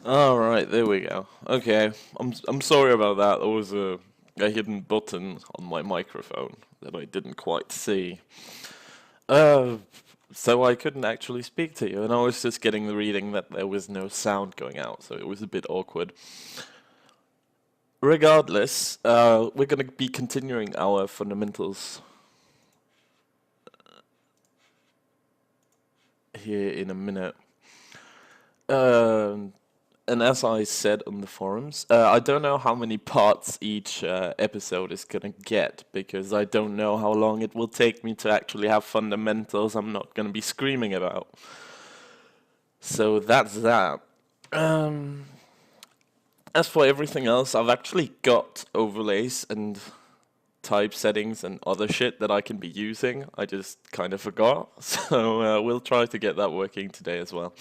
All right, there we go. Okay, I'm sorry about that. There was a hidden button on my microphone that I didn't quite see. Uh, so I couldn't actually speak to you, and I was just getting the reading that there was no sound going out, so it was a bit awkward. Regardless, we're gonna be continuing our fundamentals here in a minute. Um and as I said on the forums, I don't know how many parts each episode is gonna get because I don't know how long it will take me to actually have fundamentals I'm not gonna be screaming about. So that's that. Um, as for everything else, I've actually got overlays and type settings and other shit that I can be using. I just kind of forgot, so we'll try to get that working today as well.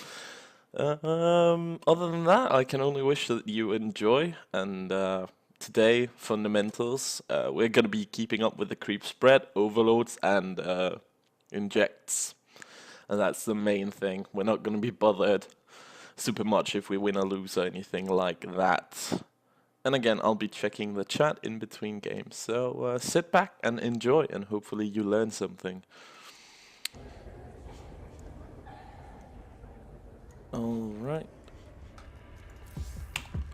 Other than that, I can only wish that you enjoy. And today, fundamentals, we're going to be keeping up with the creep spread, overloads, and injects. And that's the main thing. We're not going to be bothered super much if we win or lose or anything like that. And again, I'll be checking the chat in between games. So sit back and enjoy, and hopefully you learn something. Alright.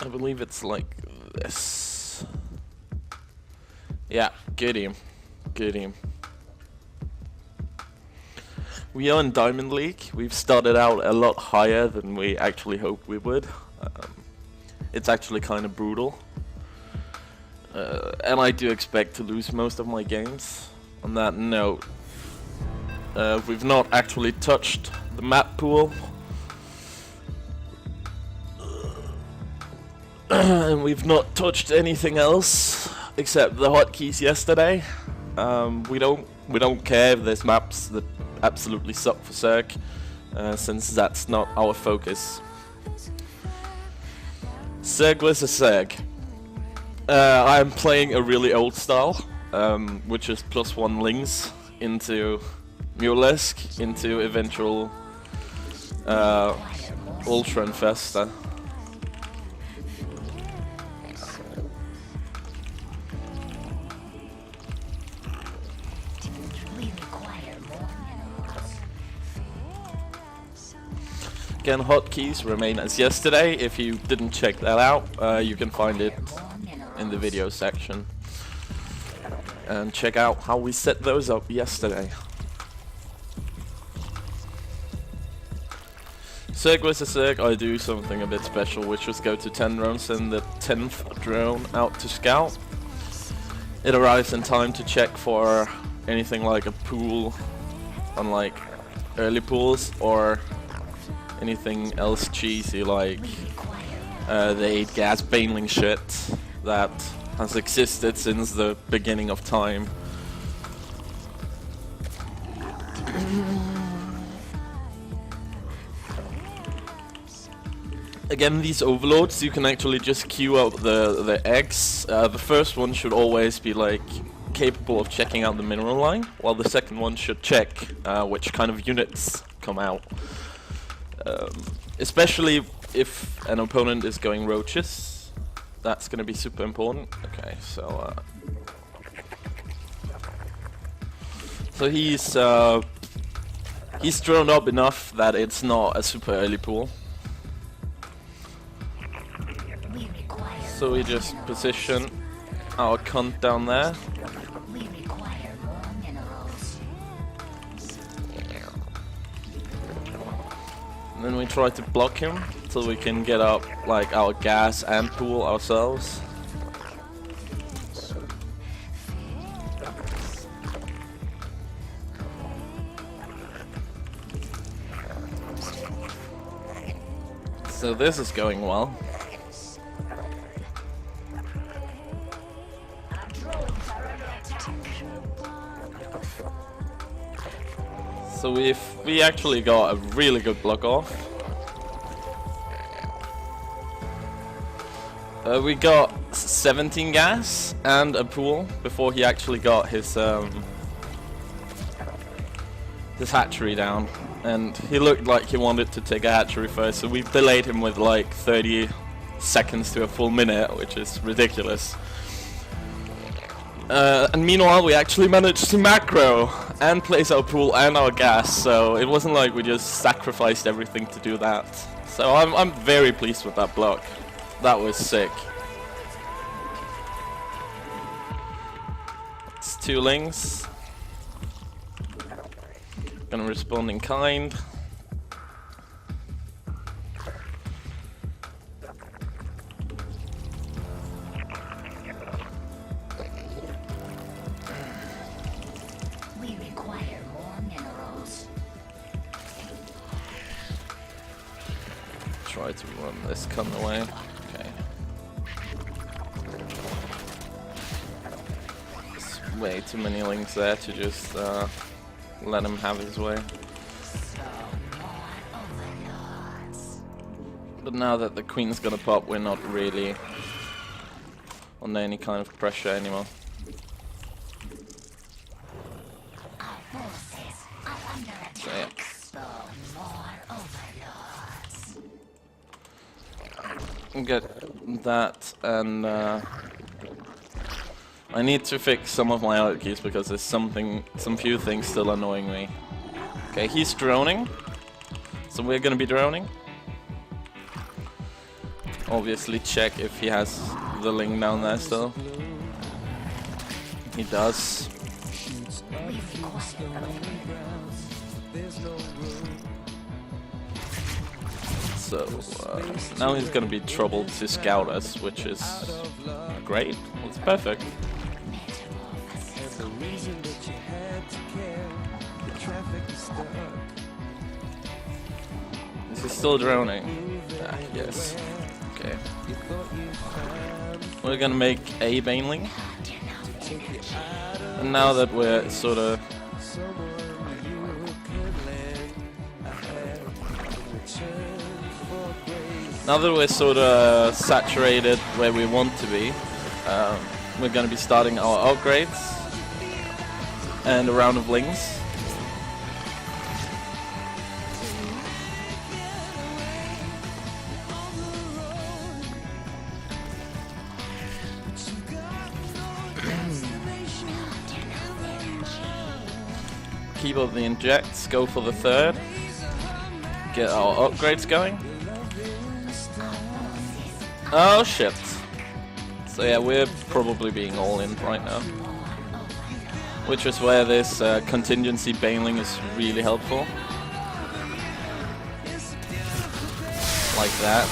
I believe it's like this. Yeah, get him. Get him. We are in Diamond League. We've started out a lot higher than we actually hoped we would. It's actually kind of brutal. And I do expect to lose most of my games. On that note, we've not actually touched the map pool. And we've not touched anything else except the hotkeys yesterday. We don't care if there's maps that absolutely suck for Zerg, since that's not our focus. Zerg vs Zerg. I'm playing a really old style, which is +1 links into Mulesk, into eventual Ultra Infesta. Again, hotkeys remain as yesterday. If you didn't check that out, you can find it in the video section. And check out how we set those up yesterday. Zerg vs Zerg, I do something a bit special, which is go to 10 drones and the 10th drone out to scout. It arrives in time to check for anything like a pool, unlike early pools, or anything else cheesy like the 8 gas baneling shit that has existed since the beginning of time. Again, these overloads, you can actually just queue up the eggs. The first one should always be like capable of checking out the mineral line, while the second one should check which kind of units come out. Especially if an opponent is going roaches, that's going to be super important. Okay, so he's drawn up enough that it's not a super early pool. So we just position our cunt down there. And then we try to block him so we can get up like our gas and pool ourselves. So this is going well. So we actually got a really good block off. We got 17 gas and a pool before he actually got his this hatchery down, and he looked like he wanted to take a hatchery first, so we delayed him with like 30 seconds to a full minute, which is ridiculous. And meanwhile, we actually managed to macro and place our pool and our gas, so it wasn't like we just sacrificed everything to do that. So I'm very pleased with that block. That was sick. It's 2 lings. Gonna respond in kind. We require more minerals. Try to run this cunt away. Okay. There's way too many lings there to just let him have his way. But now that the queen's gonna pop, we're not really under any kind of pressure anymore. Our forces are under attack. So, yeah. Get that, and I need to fix some of my alt keys because there's some few things still annoying me. Okay, he's droning, so we're gonna be droning. Obviously check if he has the ling down there still. He does. So now he's gonna be troubled to scout us, which is great. It's perfect. Is he still droning? Ah, yes. Okay. We're gonna make a baneling. And now that we're sort of saturated where we want to be, we're going to be starting our upgrades and a round of lings. Keep up the injects, go for the 3rd, get our upgrades going. Oh shit. So yeah, we're probably being all in right now. Which is where this contingency baneling is really helpful. Like that.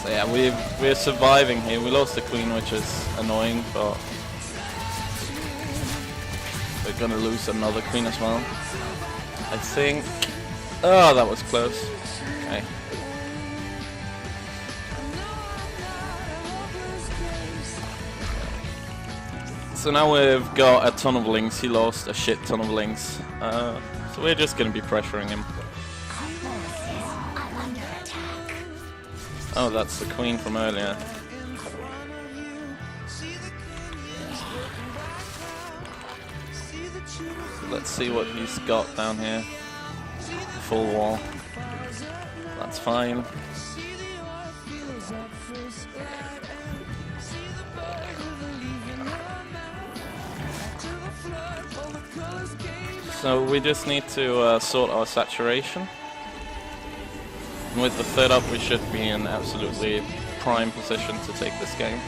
So yeah, we're surviving here. We lost the queen, which is annoying, but we're gonna lose another queen as well, I think. Oh, that was close. Okay. So now we've got a ton of lings. He lost a shit ton of lings. So we're just gonna be pressuring him. Oh, that's the queen from earlier. Let's see what he's got down here. Full wall. That's fine. So we just need to sort our saturation. And with the 3rd up, we should be in absolutely prime position to take this game.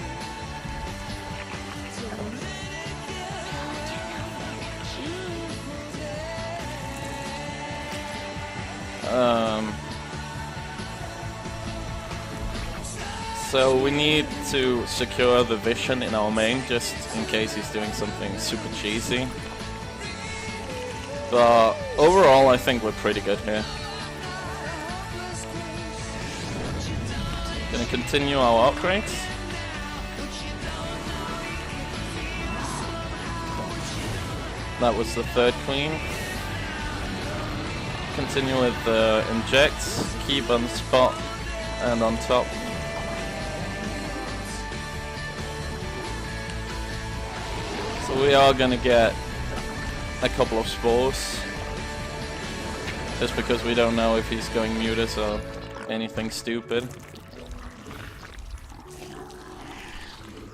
So we need to secure the vision in our main, just in case he's doing something super cheesy. But overall, I think we're pretty good here. Gonna continue our upgrades. That was the 3rd queen. Continue with the injects, keep on spot and on top. So we are gonna get a couple of spores. Just because we don't know if he's going mutus or anything stupid.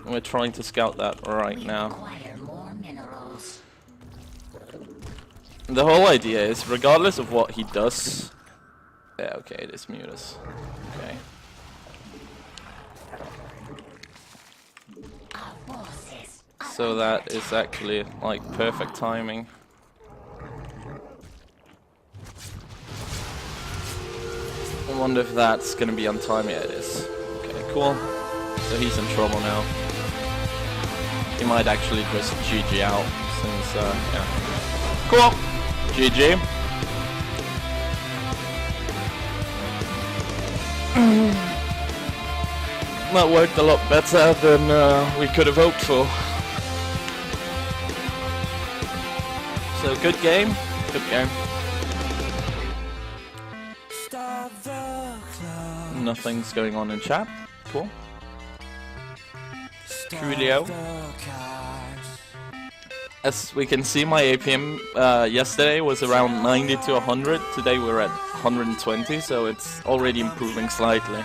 We're trying to scout that right now. Acquire more minerals. The whole idea is, regardless of what he does... Yeah, okay, it is mutus. Okay. Our forces are So that is actually, like, perfect timing. I wonder if that's gonna be on time. Yeah, it is. Okay, cool. So he's in trouble now. He might actually just GG out since, yeah. Cool! GG. That worked a lot better than we could have hoped for. So good game. Good game. Nothing's going on in chat. Cool. Coolio. As we can see, my APM yesterday was around 90 to 100. Today we're at 120, so it's already improving slightly.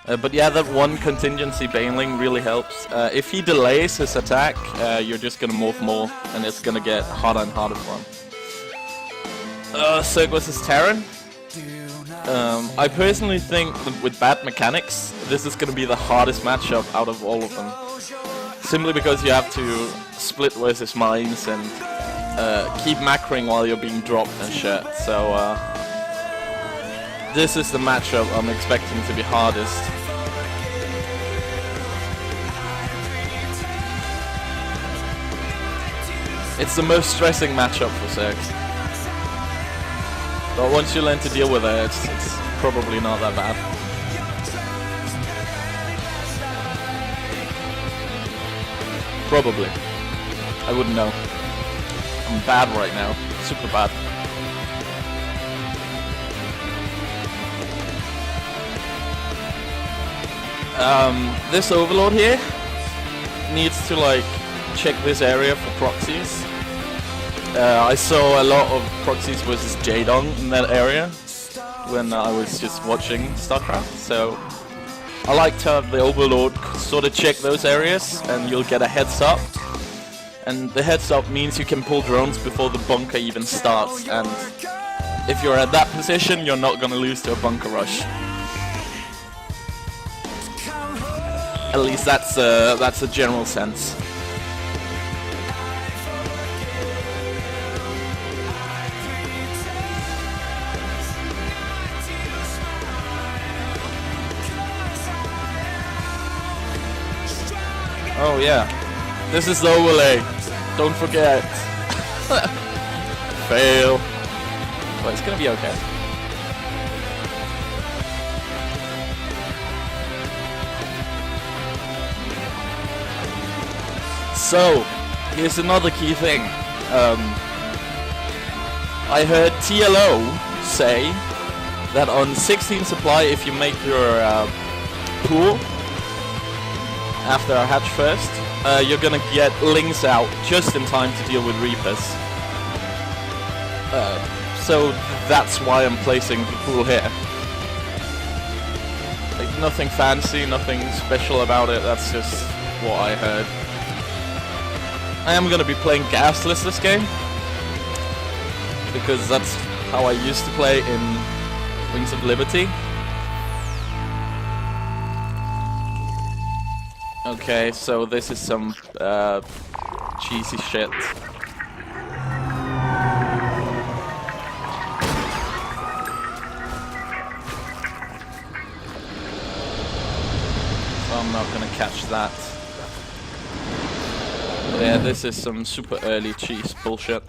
But yeah, that one contingency bailing really helps. If he delays his attack, you're just gonna morph more, and it's gonna get harder and harder for him. Zerg vs Terran. I personally think that with bad mechanics, this is gonna be the hardest matchup out of all of them. Simply because you have to split versus mines and keep macroing while you're being dropped and shit. So this is the matchup I'm expecting to be hardest. It's the most stressing matchup for Zerg. But once you learn to deal with it, it's probably not that bad. Probably. I wouldn't know. I'm bad right now. Super bad. This overlord here needs to like check this area for proxies. I saw a lot of proxies versus Jadong in that area when I was just watching StarCraft, so I like to have the overlord sort of check those areas and you'll get a heads up. And the heads up means you can pull drones before the bunker even starts, and if you're at that position, you're not gonna lose to a bunker rush. At least that's a general sense. Oh yeah, this is the overlay. Don't forget. Fail. But it's gonna be okay. So, here's another key thing. I heard TLO say that on 16 supply, if you make your pool after a hatch first, you're gonna get Lings out just in time to deal with Reapers. So that's why I'm placing the pool here. Like, nothing fancy, nothing special about it, that's just what I heard. I am gonna be playing gasless this game, because that's how I used to play in Wings of Liberty. Okay, so this is some cheesy shit. So I'm not gonna catch that. Yeah, this is some super early cheese bullshit.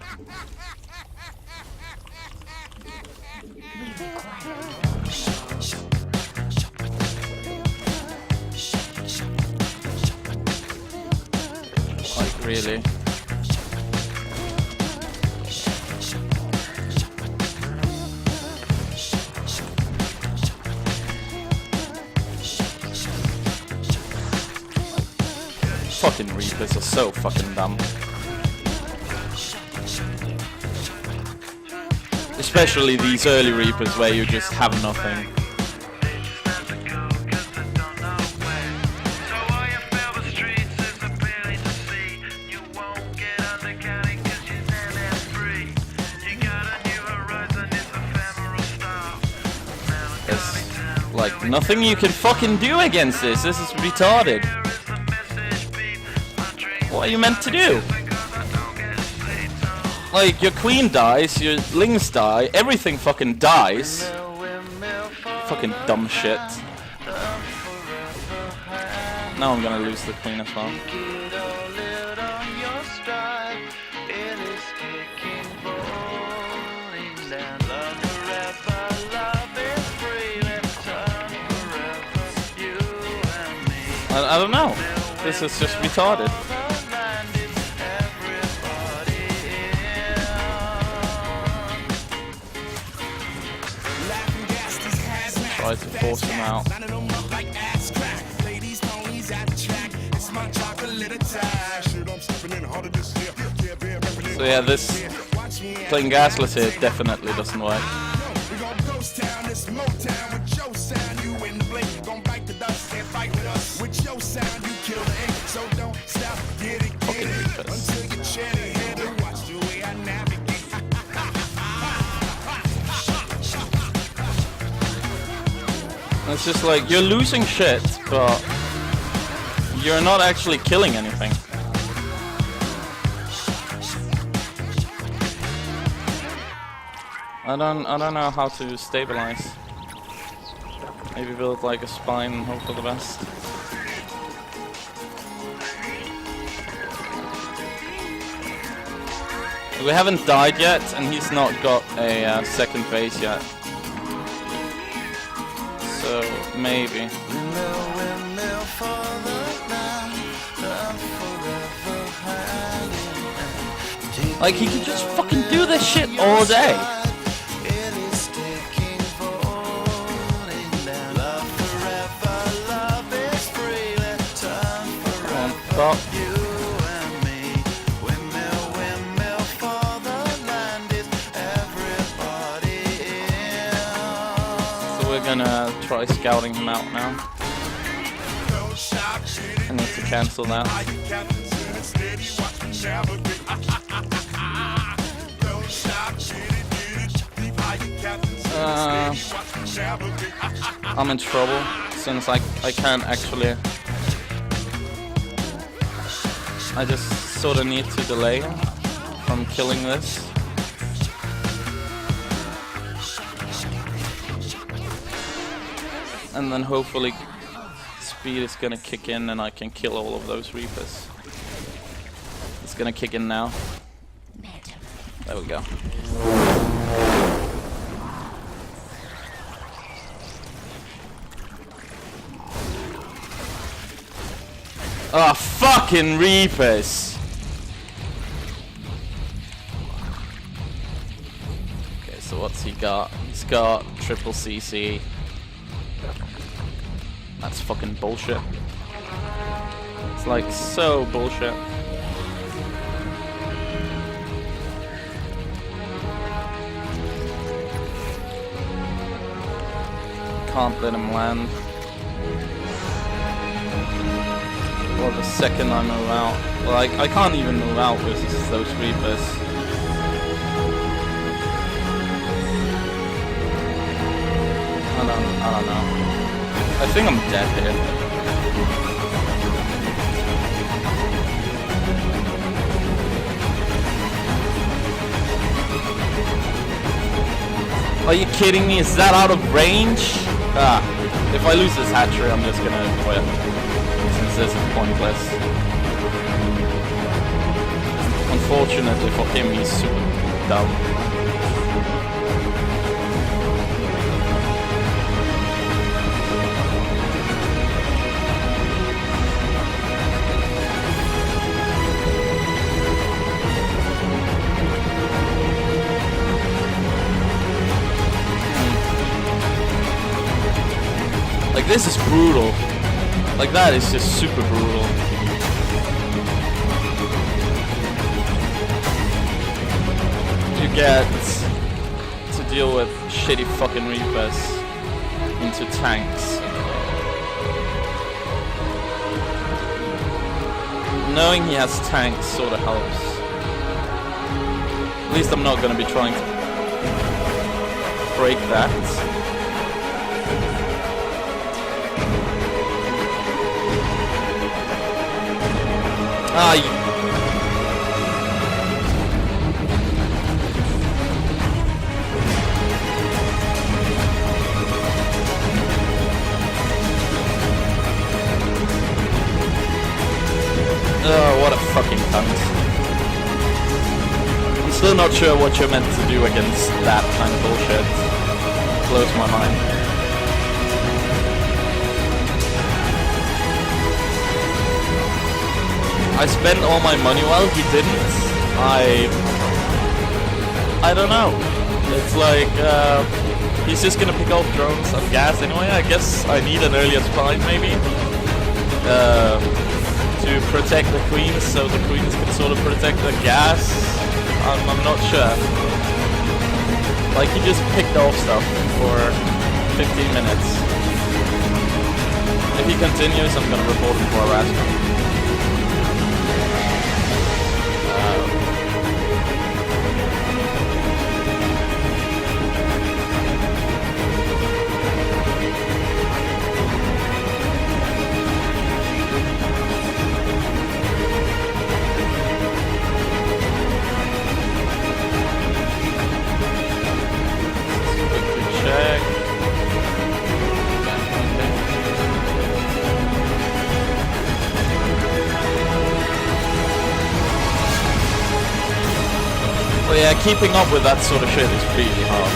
Like, really? fucking Reapers are so fucking dumb. Especially these early Reapers where you just have nothing. There's like nothing you can fucking do against this. This is retarded. What are you meant to do? Like, your queen dies, your lings die, everything fucking dies. Fucking dumb shit. Now I'm gonna lose the queen as well. I don't know. This is just retarded. Try to force him out. So yeah, this playing gasless here definitely doesn't work. Fucking Reapers. It's just like, you're losing shit, but you're not actually killing anything. I don't know how to stabilize. Maybe build like a spine and hope for the best. We haven't died yet, and he's not got a second phase yet. So maybe. Like, he could just fucking do this shit all day. Come on, stop. We're gonna try scouting him out now. I need to cancel that. I'm in trouble since I can't actually. I just sort of need to delay him from killing this. And then hopefully speed is gonna kick in and I can kill all of those Reapers. It's gonna kick in now. There we go. Ah, fucking Reapers! Okay, so what's he got? He's got triple CC. That's fucking bullshit. It's like so bullshit. Can't let him land. Well, the second I move out, well, I can't even move out with those Reapers. I don't know. I think I'm dead here. Are you kidding me? Is that out of range? Ah, if I lose this hatchery, I'm just gonna quit. Since this is pointless. Unfortunately for him, he's super dumb. Like, this is brutal. Like, that is just super brutal. get to deal with shitty fucking Reapers into tanks. Knowing he has tanks sort of helps. At least I'm not gonna be trying to break that. Oh, what a fucking cunt. I'm still not sure what you're meant to do against that kind of bullshit. Blows my mind. I spent all my money, well, he didn't. I don't know. It's like, he's just gonna pick off drones and gas anyway. I guess I need an earlier spine, maybe. To protect the queens, so the queens can sort of protect the gas. I'm not sure. Like, he just picked off stuff for 15 minutes. If he continues, I'm gonna report him for harassment. But yeah, keeping up with that sort of shit is really hard.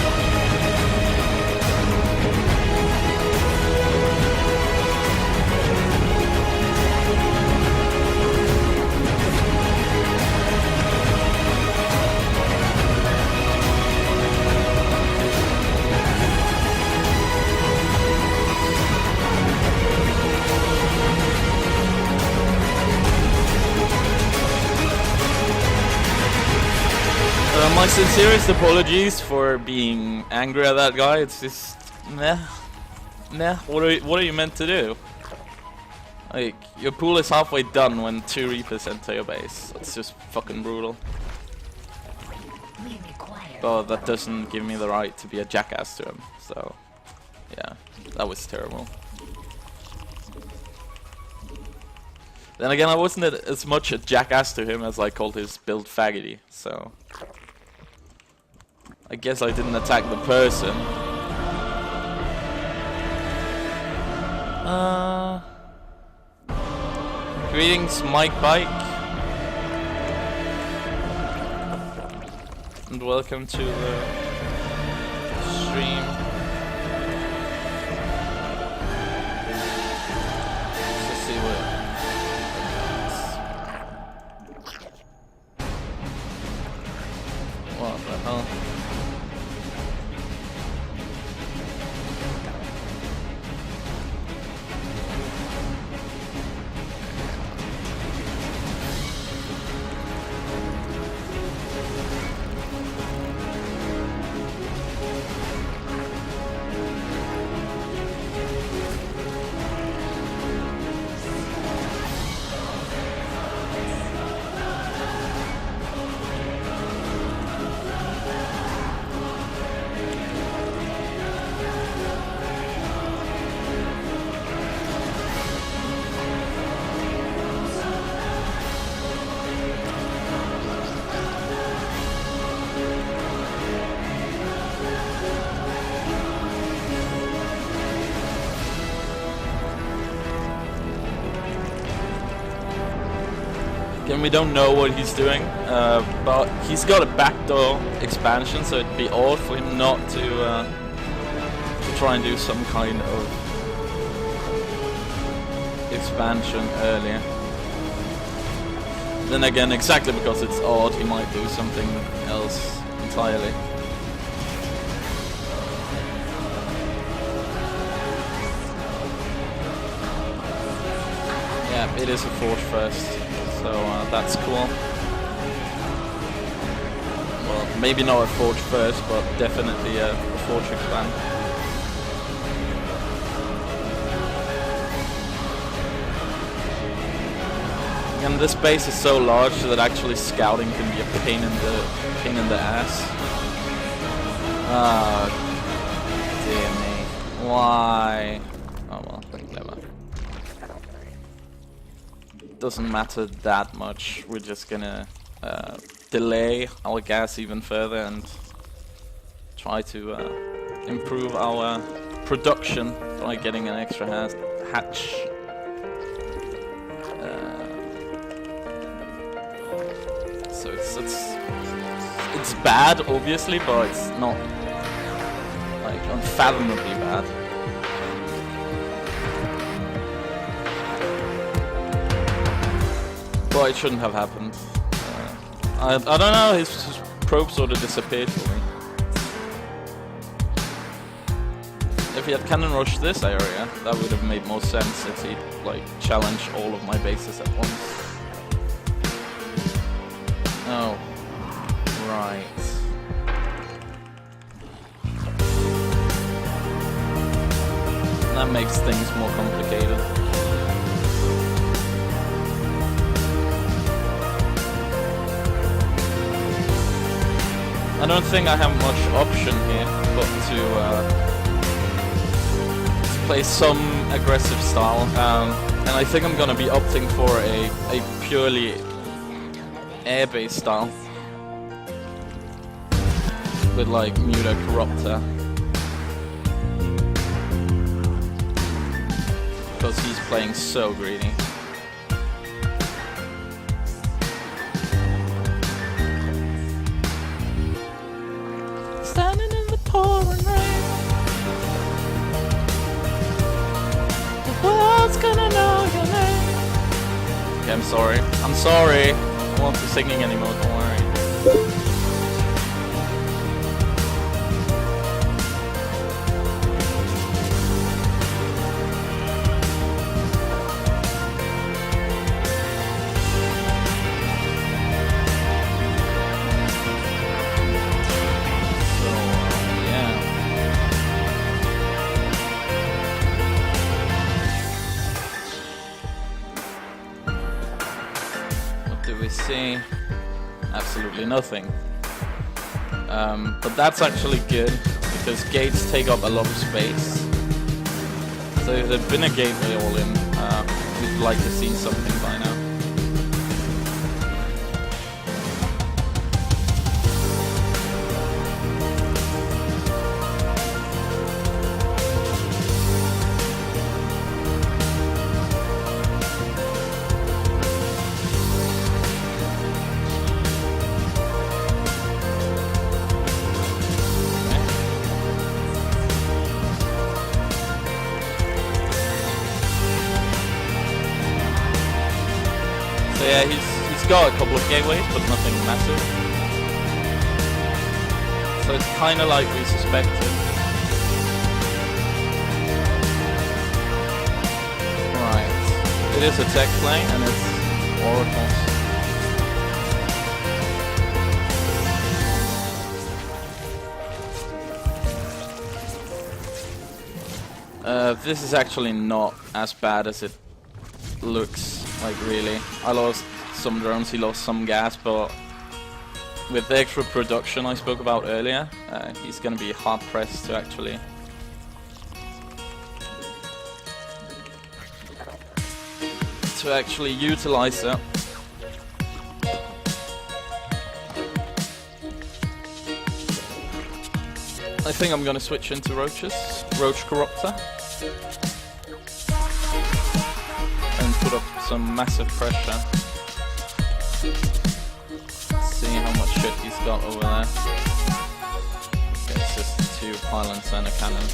My sincerest apologies for being angry at that guy. It's just, meh. What are you meant to do? Like, your pool is halfway done when 2 Reapers enter your base. That's just fucking brutal. But that doesn't give me the right to be a jackass to him. So, yeah, that was terrible. Then again, I wasn't as much a jackass to him as I called his build faggoty, so I guess I didn't attack the person. Greetings, Mike Bike. And welcome to the stream. Let's see what the hell? And we don't know what he's doing, but he's got a backdoor expansion, so it'd be odd for him not to try and do some kind of expansion earlier. Then again, exactly because it's odd, he might do something else entirely. Yeah, it is a forge first. So that's cool. Well, Maybe not a Forge first, but definitely a Forge expand. And this base is so large that actually scouting can be a pain in the ass. Ah, dear me. Why? Oh well, clever. Doesn't matter that much. We're just gonna delay our gas even further and try to improve our production by getting an extra hatch. So it's bad, obviously, but it's not like unfathomably bad. But it shouldn't have happened. I don't know. His probe sort of disappeared for me. If he had cannon rushed this area, that would have made more sense since he'd like challenge all of my bases at once. Oh, right. That makes things more complicated. I don't think I have much option here but to play some aggressive style, and I think I'm gonna be opting for a purely air-based style with like Muta Corruptor, because he's playing so greedy. Standing in the pouring rain, the world's gonna know your name. Okay, I'm sorry. I'm sorry. I won't be singing anymore, don't worry. So, yeah. What do we see? Absolutely nothing. But that's actually good, because gates take up a lot of space. So if there'd been a gateway all in, we'd like to see something by now. So yeah, he's got a couple of gateways, but nothing massive. So it's kind of like we suspected. Right. It is a tech play, and it's oracles. This is actually not as bad as it looks, like really. I lost some drones, he lost some gas, but with the extra production I spoke about earlier, he's gonna be hard pressed to actually utilize that. I think I'm gonna switch into Roach Corruptor and put up some massive pressure. See how much shit he's got over there. Okay, it's just 2 pylons and a cannon.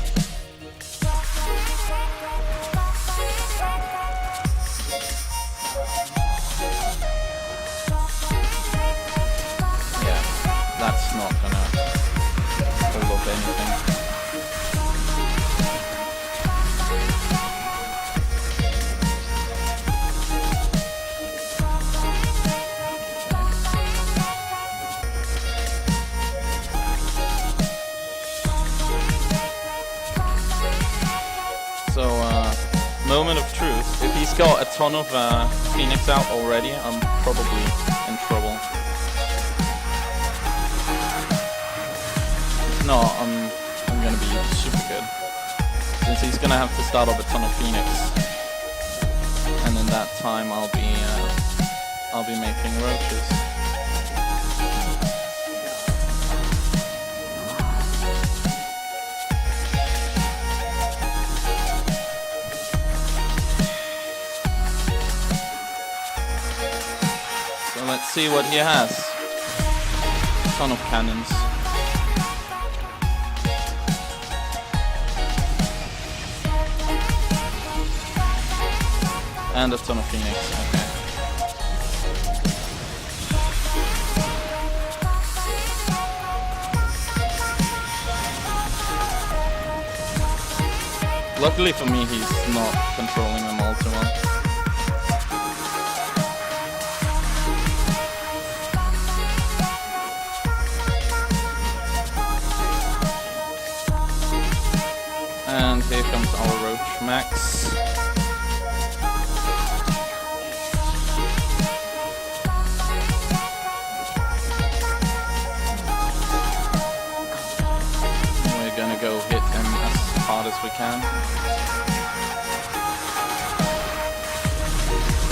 Yeah, that's not gonna hold up anything. he's got a ton of Phoenix out already, I'm probably in trouble. If not, I'm gonna be super good. Since he's gonna have to start off a ton of Phoenix. And in that time I'll be making roaches. Let's see what he has. Ton of cannons. And a ton of Phoenix, okay. Luckily for me, he's not controlling them all too well. And here comes our Roach Max. We're gonna go hit him as hard as we can.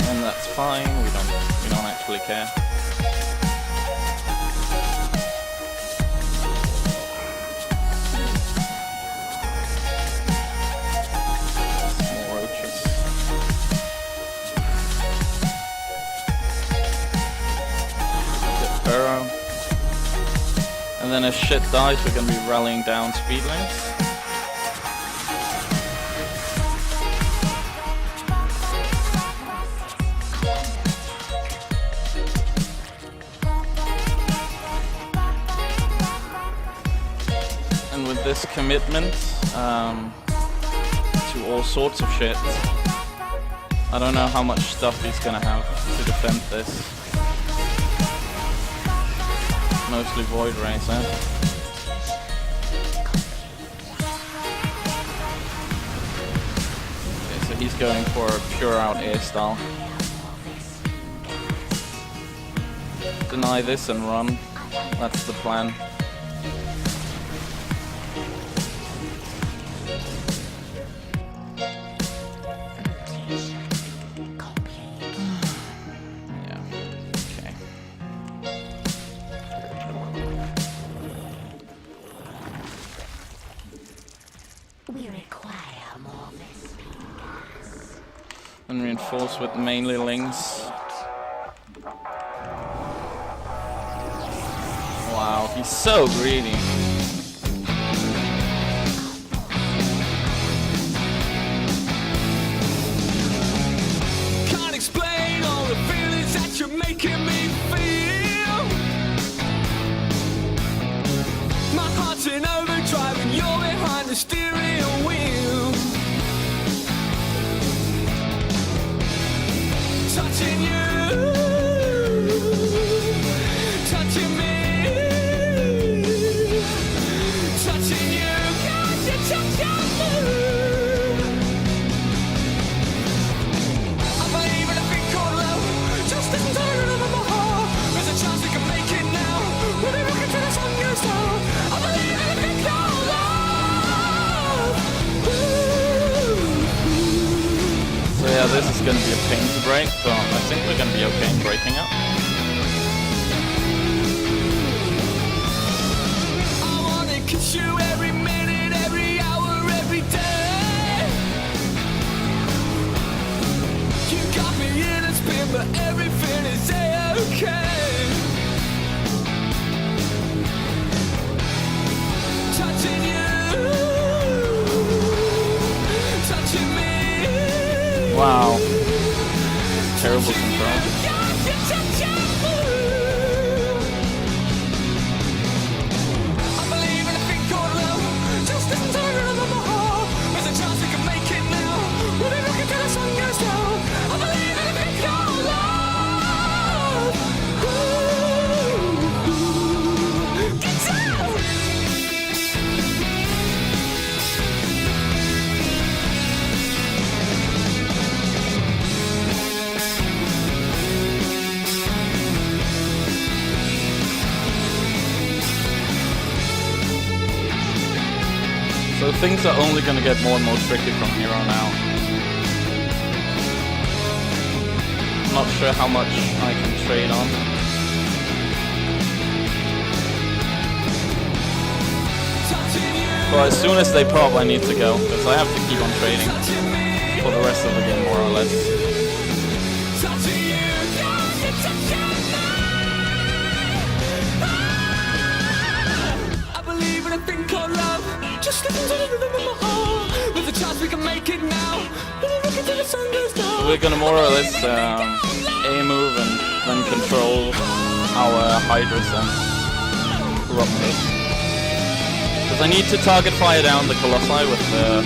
And that's fine, we don't actually care. And then as shit dies, we're gonna be rallying down speedlings. And with this commitment to all sorts of shit, I don't know how much stuff he's gonna have to defend this. Mostly Void Rays, eh? Okay, so he's going for a pure out air style. Deny this and run. That's the plan. We require more Vespers. And reinforce with mainly Lings. Wow, he's so greedy. Can't explain all the feelings that you're making me feel. My heart's in overdrive and you're behind the steering wheel. Touching you, touching me, touching you, got you touching me. I believe in a thing called love, just isn't turning over my heart. There's a chance we can make it now. We'll be rocking till the sun goes down. I believe in a thing called love. So yeah, this is gonna be a pain to break, but I think we're gonna be okay in breaking up. I wanna kiss you every minute, every hour, every day. You got me in a spin, but everything is okay. Touching you, touching me. Wow. Terrible control. I believe in a thing called love, just isn't turning over my heart. There's a chance we can make it now. We'll be rocking till the sun goes down. I believe in a thing called love. Get down! things are only gonna get more and more tricky from here on out. Not sure how much I can trade on. But as soon as they pop, I need to go, because I have to keep on trading for the rest of the game, more or less. I believe in a thing called love. Just listen to the rhythm of my heart. There's a chance we can make it now. Look into the sun goes down. So we're gonna more or less A move and then control our Hydras and Corruptors. Because I need to target fire down the Colossi with the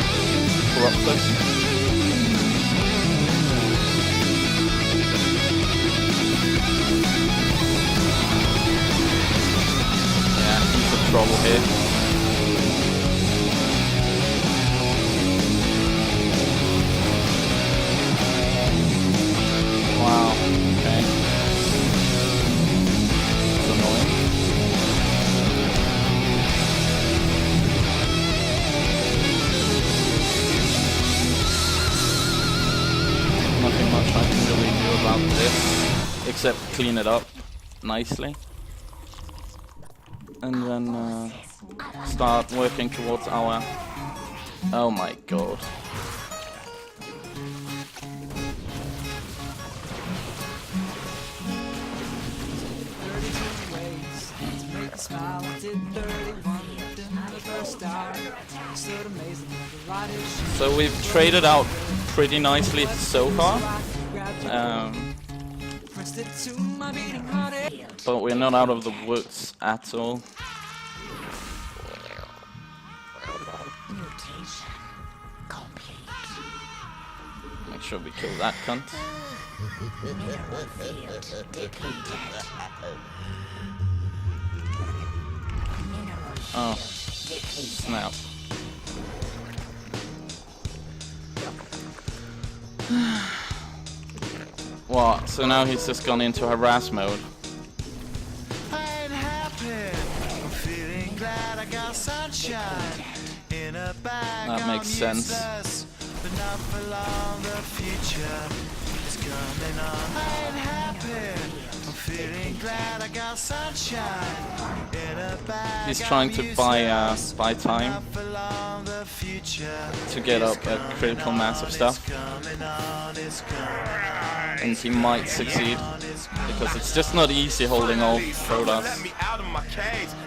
Corruptors. Yeah, he's a trouble here. Wow, okay. That's annoying. Nothing much I can really do about this, except clean it up nicely. And then start working towards our... Oh my god. So we've traded out pretty nicely so far, but we're not out of the woods at all. Make sure we kill that cunt. Oh, snap. What? So now he's just gone into harass mode. That makes sense. He's trying to buy time to get up a critical mass of stuff, and he might succeed because it's just not easy holding all Protoss.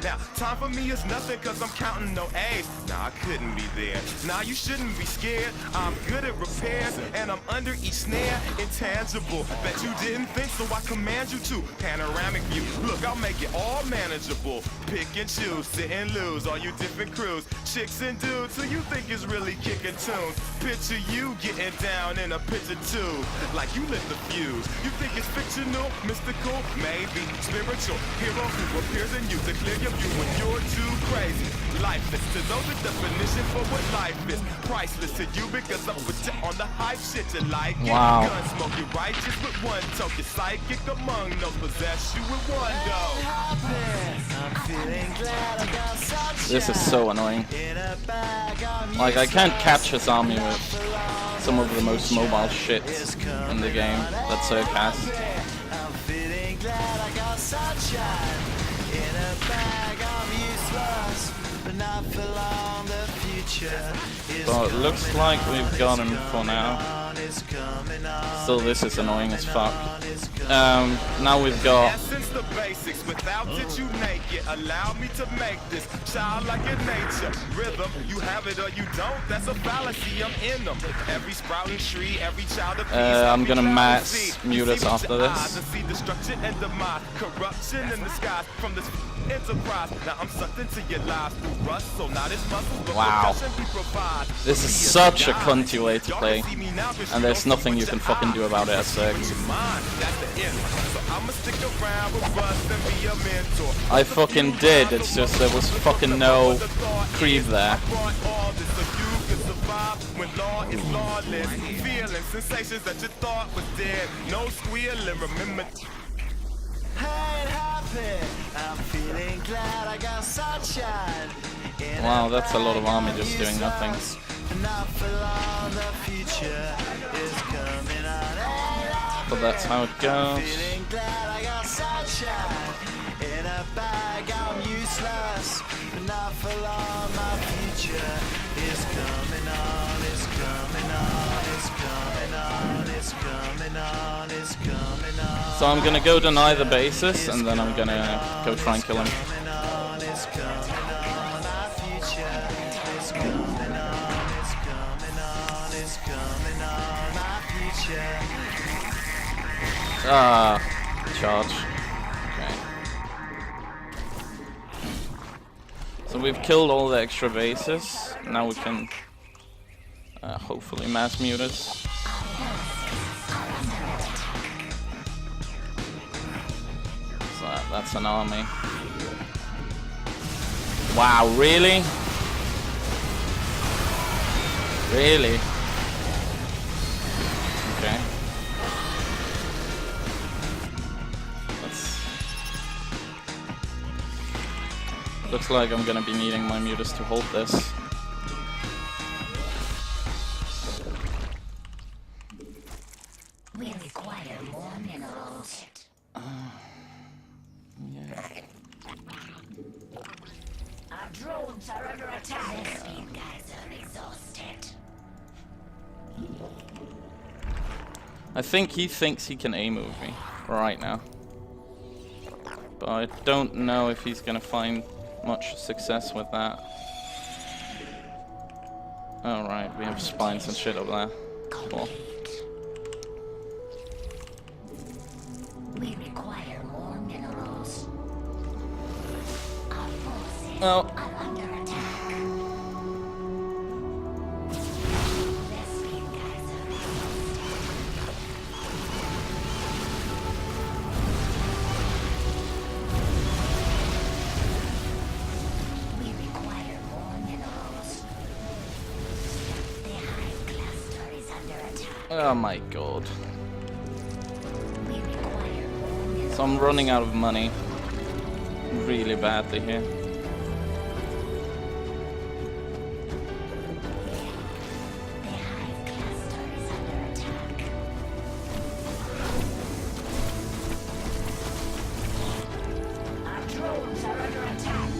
Now, time for me is nothing cause I'm counting no A's. Nah, I couldn't be there. Nah, you shouldn't be scared. I'm good at repairs and I'm under each snare. Intangible. Bet you didn't think, so I command you to. Panoramic view. Look, I'll make it all manageable. Pick and choose, sit and lose. All you different crews, chicks and dudes who you think is really kicking tunes. Picture you getting down in a picture too. Like you lit the fuse. You think it's fictional, mystical, maybe spiritual. Hero who appears in you to clear your view when you're too crazy. Lifeless to those, the definition for what life is. Priceless to you because I'm with you on the hype shit you like. Wow. Gun smoke, you righteous with one toke. You're psychic among those, possess you with one go. This is so annoying. Like, I can't catch his army with some of the most mobile shit in the game. That's Zerg has. Well, it looks like we've got him for now. Still, this is annoying as fuck. Now we've got... Since the basics, without it you naked. Allow me to make this child like your nature. Rhythm, you have it or you don't. That's a fallacy, I'm in them. Every sprouting tree, every child of peace. I'm gonna mass mute us after this. See destruction and demise, corruption in the skies from this enterprise. Now I'm sucked into your lives through rust, so not as muscles, but wow. we provide. This is such a cunty way to play, and there's nothing you can fucking do about it as Zerg. I fucking did, it's just there was fucking no creep there. When law is lawless, feeling sensations that you thought was dead. No squealing, remember. happy. I'm feeling glad I got sunshine. Wow, that's a lot of army just doing nothing. Not for long, the future is coming on. But that's how it goes. Feeling glad I got sunshine. In a bag, I'm useless. But not for long, my future is coming on. It's coming on. It's coming on. It's coming on. It's coming on. So I'm gonna go deny the basis, and then I'm gonna go try and kill him. It's coming on. It's coming on. My future is coming on. It's coming on. It's coming on. My future. Ah, charge. Okay. So we've killed all the extra bases. Now we can hopefully mass mute it. So that's an army. Wow, really? Really? Okay. Looks like I'm gonna be needing my mutas to hold this. We require more minerals. Yeah. Our drones are under attack. The speed guys are exhausted. I think he thinks he can A-move me right now. But I don't know if he's gonna find much success with that. Alright, we have spines and shit over there. Cool. We require more minerals. Our forces Well, are under attack. The speed guys are exhausted. We require more minerals. The hive cluster is under attack. oh my god. We require more minerals. So I'm running out of money really badly here. The hive cluster is under attack. Our drones are under attack.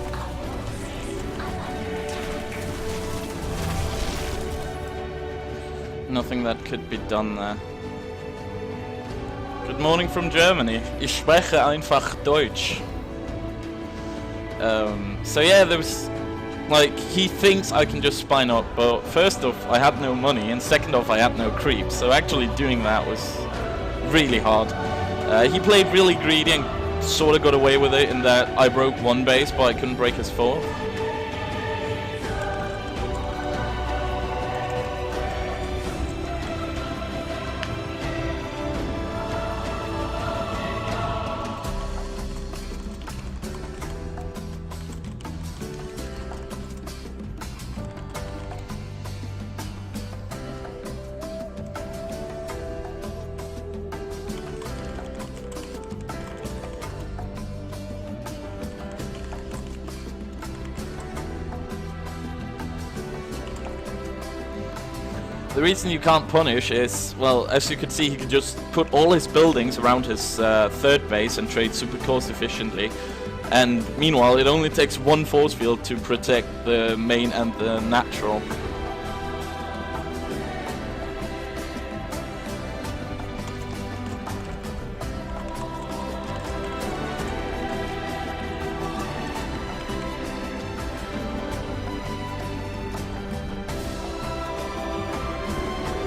Our forces are under attack. Nothing that could be done there. Good morning from Germany. Ich spreche einfach Deutsch. So yeah, there's like he thinks I can just spine up, but first off, I had no money, and second off, I had no creeps. So actually doing that was really hard. He played really greedy and sort of got away with it in that I broke one base, but I couldn't break his fourth. The reason you can't punish is, well, as you can see, he can just put all his buildings around his third base and trade super cost efficiently. And meanwhile, it only takes one force field to protect the main and the natural.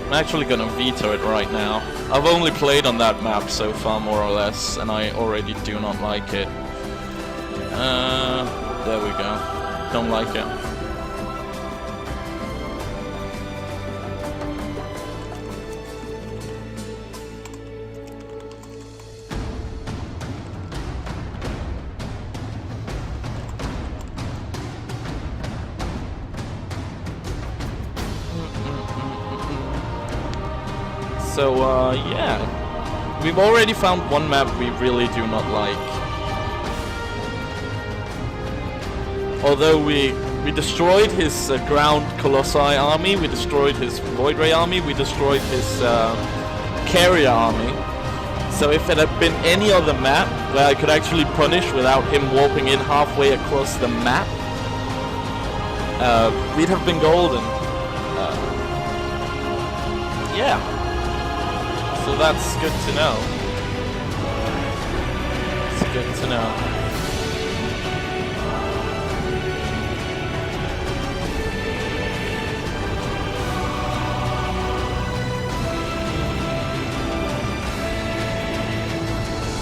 I'm actually gonna veto it right now. I've only played on that map so far, more or less, and I already do not like it. There we go. Don't like it. So, yeah. We've already found one map we really do not like. Although we destroyed his ground Colossi army, we destroyed his Void Ray army, we destroyed his carrier army. So if it had been any other map where I could actually punish without him warping in halfway across the map, we'd have been golden. Yeah. So that's good to know. It's good to know.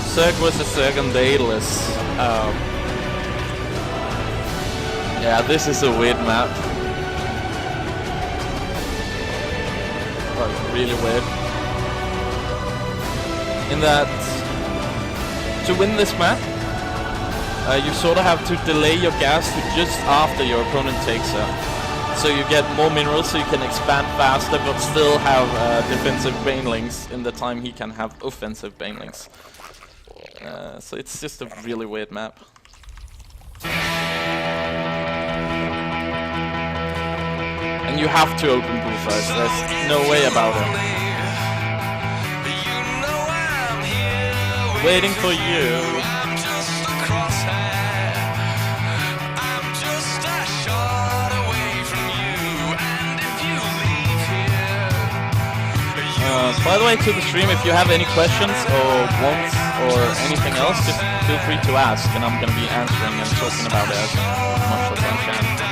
Zerg vs. Zerg and Daedalus. Yeah, this is a weird map. Like, really weird. In that, to win this map, you sort of have to delay your gas to just after your opponent takes her. So you get more minerals so you can expand faster but still have defensive banelings in the time he can have offensive banelings. So it's just a really weird map. And you have to open blue first, there's no way about it. Waiting for you. By the way, to the stream, if you have any questions or wants or anything else, just feel free to ask, and I'm going to be answering and talking about it as much as I can.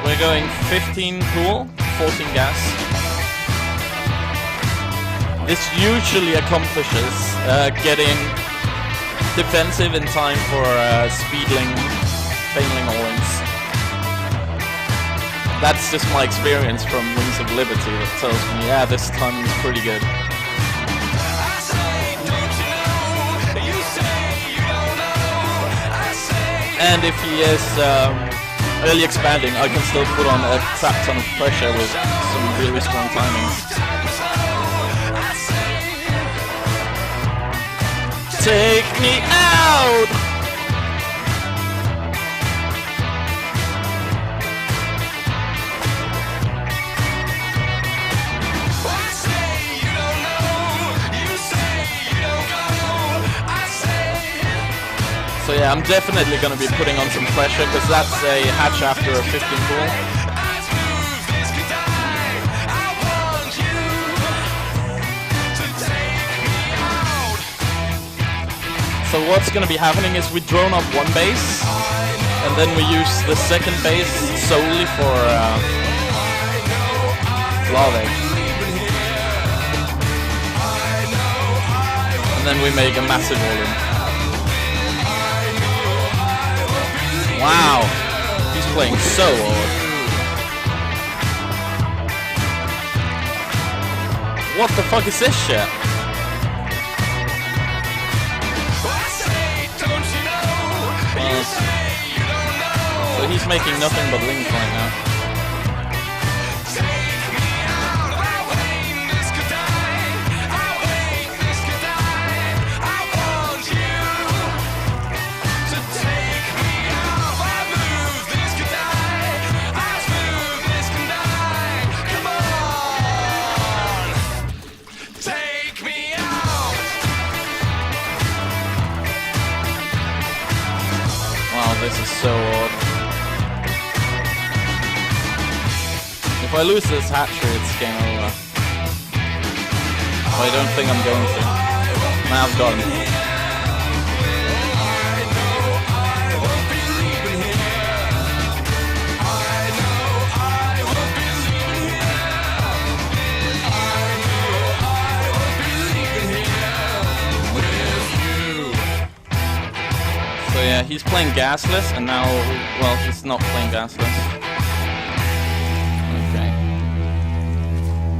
We're going 15 cool, 14 gas. This usually accomplishes getting defensive in time for speedling, baneling Owens. That's just my experience from Wings of Liberty that tells me, yeah, this timing is pretty good. And if he is early expanding, I can still put on a crap ton of pressure with some really strong timing. Take me out! So yeah, I'm definitely going to be putting on some pressure because that's a hatch after a 15 pool. So what's going to be happening is we drone up one base and then we use the second base solely for larvae. And then we make a massive volume. Wow, he's playing so odd. What the fuck is this shit? So he's making nothing but lings right now. This is so odd. If I lose this hatchery, it's game over. Well, I don't think I'm going to. Now I've got him. he's playing gasless, and now, well, he's not playing gasless. Okay.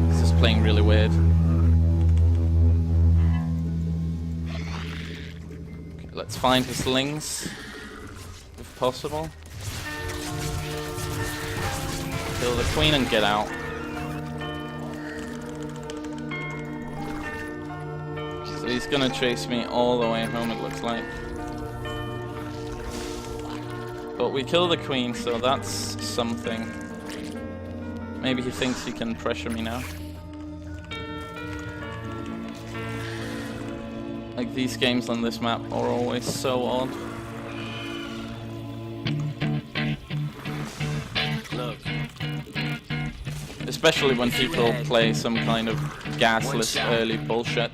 He's just playing really weird. Okay, let's find his slings, if possible. Kill the queen and get out. So he's gonna chase me all the way home, it looks like. But we kill the queen, so that's something. Maybe he thinks he can pressure me now. Like, these games on this map are always so odd. Especially when people play some kind of gasless early bullshit.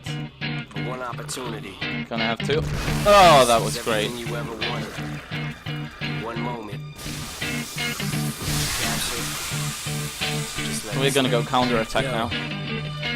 One opportunity. Gonna have to. Oh, that was great. Everything you ever wanted. One moment. Capture. Just let We're gonna go counter-attack now.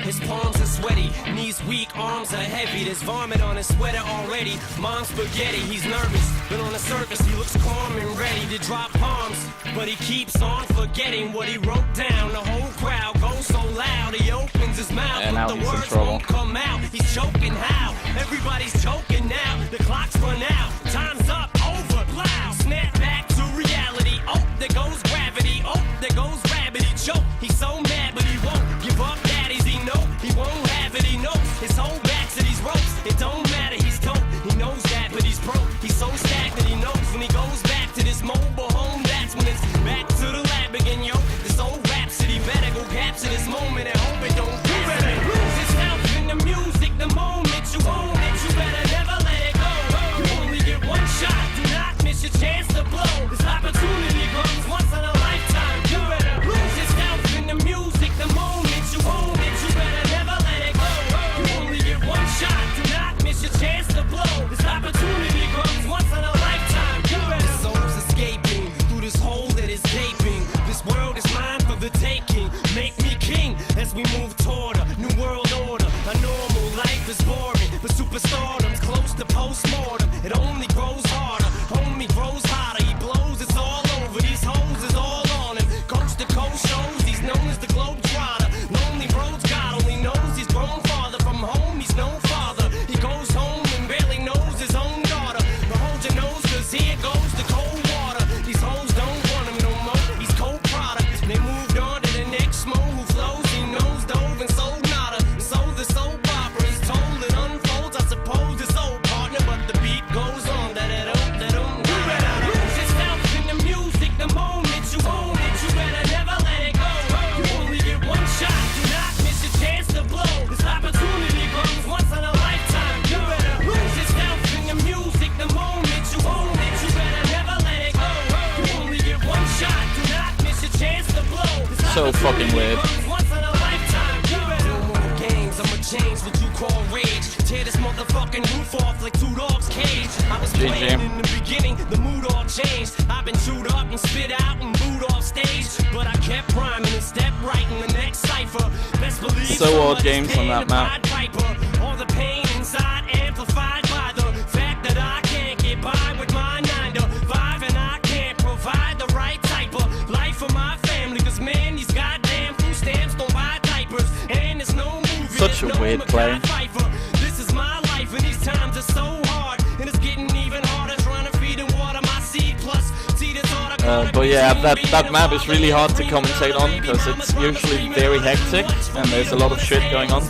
His palms are sweaty, knees weak, arms are heavy. There's vomit on his sweater already. Mom's spaghetti, he's nervous, but on the surface he looks calm and ready to drop bombs. But he keeps on forgetting what he wrote down. The whole crowd goes so loud, he opens his mouth, And now but the he's in words trouble. won't come out. He's choking how? Everybody's choking now. The clock's run out, time's up, over, loud. Snap back to reality. Oh, there goes gravity. Oh, there goes rabbit. He choke. He's so mad, but he won't give up. Daddies, he know he won't have it. He knows his whole back to these ropes. It don't matter. He's dope. He knows that, but he's broke. He's so stagnant. He knows when he goes back to this mobile home. That's when it's back to the lab again, yo. This old rhapsody better go capture this moment and hope it don't. You better lose yourself in the music. The moment you own it, you better never let it go. You only get one shot. Do not miss your chance to blow. This opportunity comes once in a lifetime. You better lose yourself in the music. The moment you own it, you better never let it go. You only get one shot. Do not miss your chance to blow. This opportunity comes once in a lifetime. You better. His soul's escaping through this hole that is gaping. This world is mine for the taking. Make me king as we move toward a new world order. A normal life is boring, but superstardom's close to postmortem. It only grows harder, homie grows hotter. He blows, it's all over. These hoes is all on him. Coast to coast shows, he's known as the Globetrotter. Lonely roads, God only knows he's grown farther from home. He's no father. He goes home and barely knows his own daughter. But hold your nose, cause here goes the cold water. These hoes don't want him no more. He's cold product. They moved on to the next mo who flows. He knows dove and sold nada. So the soap opera is told and unfolds. I suppose it's old partner, but the beat goes on. You better lose yourself in the music. The moment you own it, you better never let it go. You only get one shot. Do not miss your chance to blow. This opportunity comes once in a lifetime. You better lose yourself in the music. The moment you own it, you better never let it go. You only get one shot. Do not miss your chance to blow. This So fucking weird. once in a lifetime. You better. No more games. I'ma change what you call rage. Tear this motherfucking roof off like two dogs' cage. I was GG. playing in the beginning, the mood all changed. I've been chewed up and spit out and booed off stage, but I kept rhyming and stepped right in the next cipher. Best believe So odd games on that map. Piper. All the pain inside amplified by the fact that I can't get by with my 9 to 5, and I can't provide the right type of life for my family. Cause man, these goddamn food stamps don't buy diapers, and it's no movie. Such a there's no weird Mackay play. Pfeiffer. This is my life, and these times are so hard, and it's getting even harder trying to feed and water my seed. Plus, see the thought of But yeah, that map is really hard to commentate on because it's usually very hectic and there's a lot of shit going on.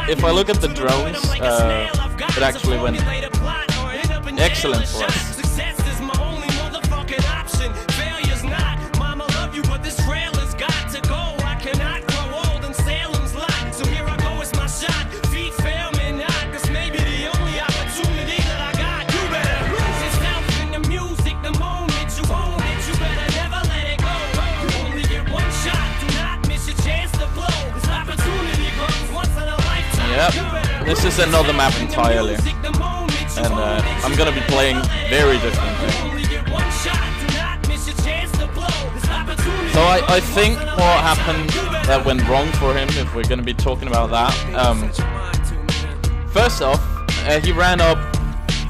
If I look at the drones, it actually went excellent for us. Success is my only motherfucking option. Failure's not. Mama love you, but this trailer's got to go. I cannot grow old in Salem's lot. So here I go, it's my shot. Feet fail me not, cause maybe the only opportunity that I got. You better lose yourself in the music. The moment you own it, you better never let it go. You only get one shot. Do not miss your chance to blow. This opportunity comes once in a lifetime. Yep, You better this is another map entirely. And I'm gonna be playing very differently. So I think what happened that went wrong for him, if we're gonna be talking about that. First off, he ran up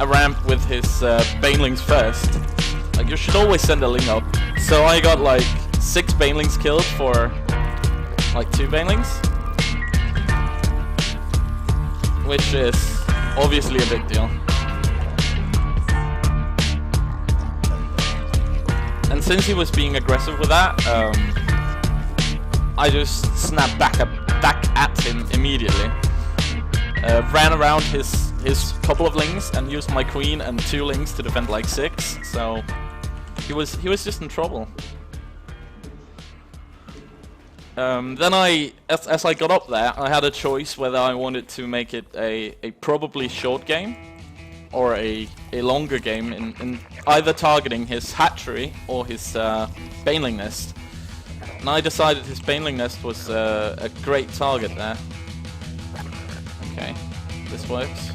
a ramp with his banelings first. Like, you should always send a ling up. So I got like 6 banelings killed for like 2 banelings, which is obviously a big deal. And since he was being aggressive with that, I just snapped back at him immediately. Ran around his couple of lings and used my queen and 2 lings to defend like 6. So he was just in trouble. Then as I got up there, I had a choice whether I wanted to make it a probably short game or a longer game in either targeting his hatchery or his baneling nest. And I decided his baneling nest was a great target there. Okay, this works.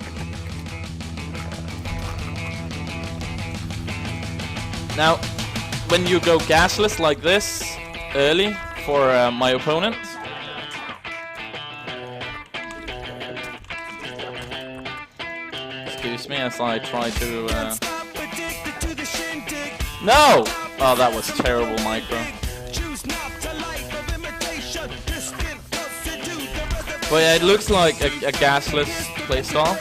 Now, when you go gasless like this early for my opponent, excuse me as I try to no! Oh, that was terrible micro. But yeah, it looks like a gasless playstyle.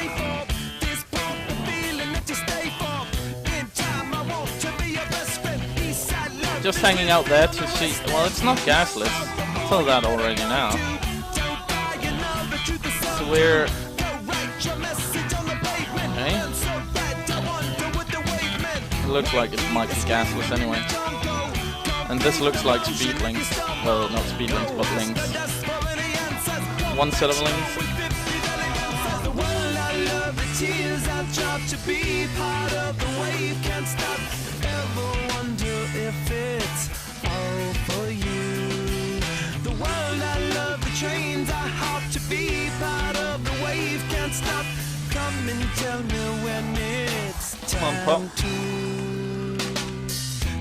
Just hanging out there to see. Well, it's not gasless. I tell that already now. So we're okay. It looks like it might be gasless anyway. And this looks like speed links. Well, not speed links, but links. 1 set of links. Come on, Pop.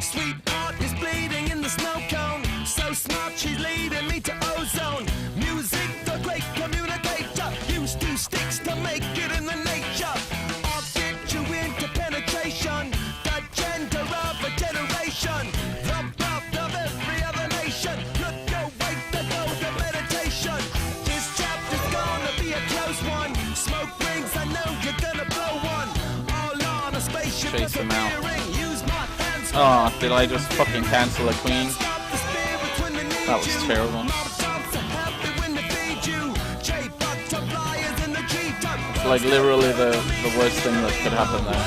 Sweetheart is bleeding in the snow cone. So smart, she's leading me to ozone. Music, the great communicator. Use 2 sticks to make it in the nature. I'll get you into penetration. The gender of a generation. The birth of every other nation. Look away to go to meditation. This chapter's gonna be a close one. Smoke rings, I know you're gonna blow one. All on a spaceship. Chase them out. Oh, did I just fucking cancel a queen? That was terrible. It's like literally the worst thing that could happen there.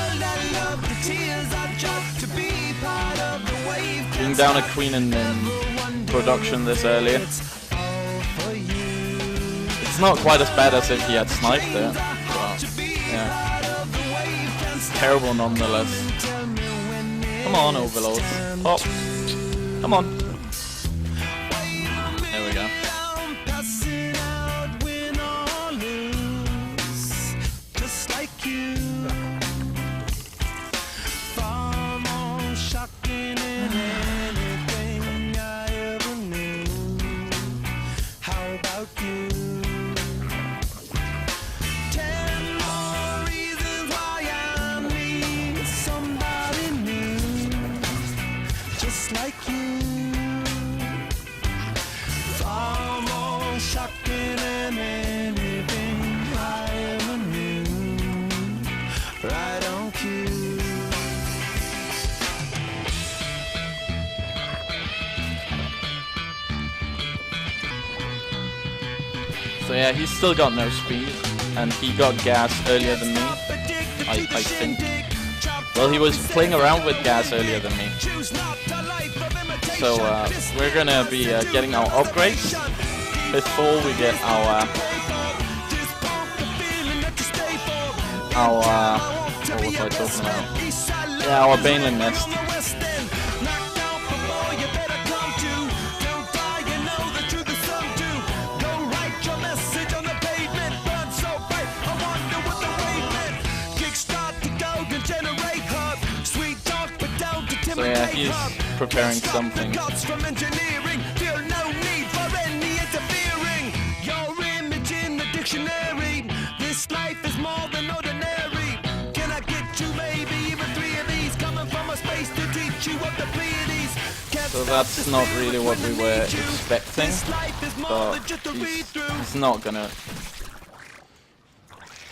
Being down a queen in production this early. It's not quite as bad as if he had sniped it, but yeah. It's terrible nonetheless. Come on, Overlord. Pop. Come on. There we go. So yeah, he's still got no speed, and he got gas earlier than me, I think. Well, he was playing around with gas earlier than me. So we're gonna be getting our upgrades before we get our what was I talking about? Yeah, our baneling nest. So yeah, he's preparing something. that's not really what we were expecting, but he's not gonna...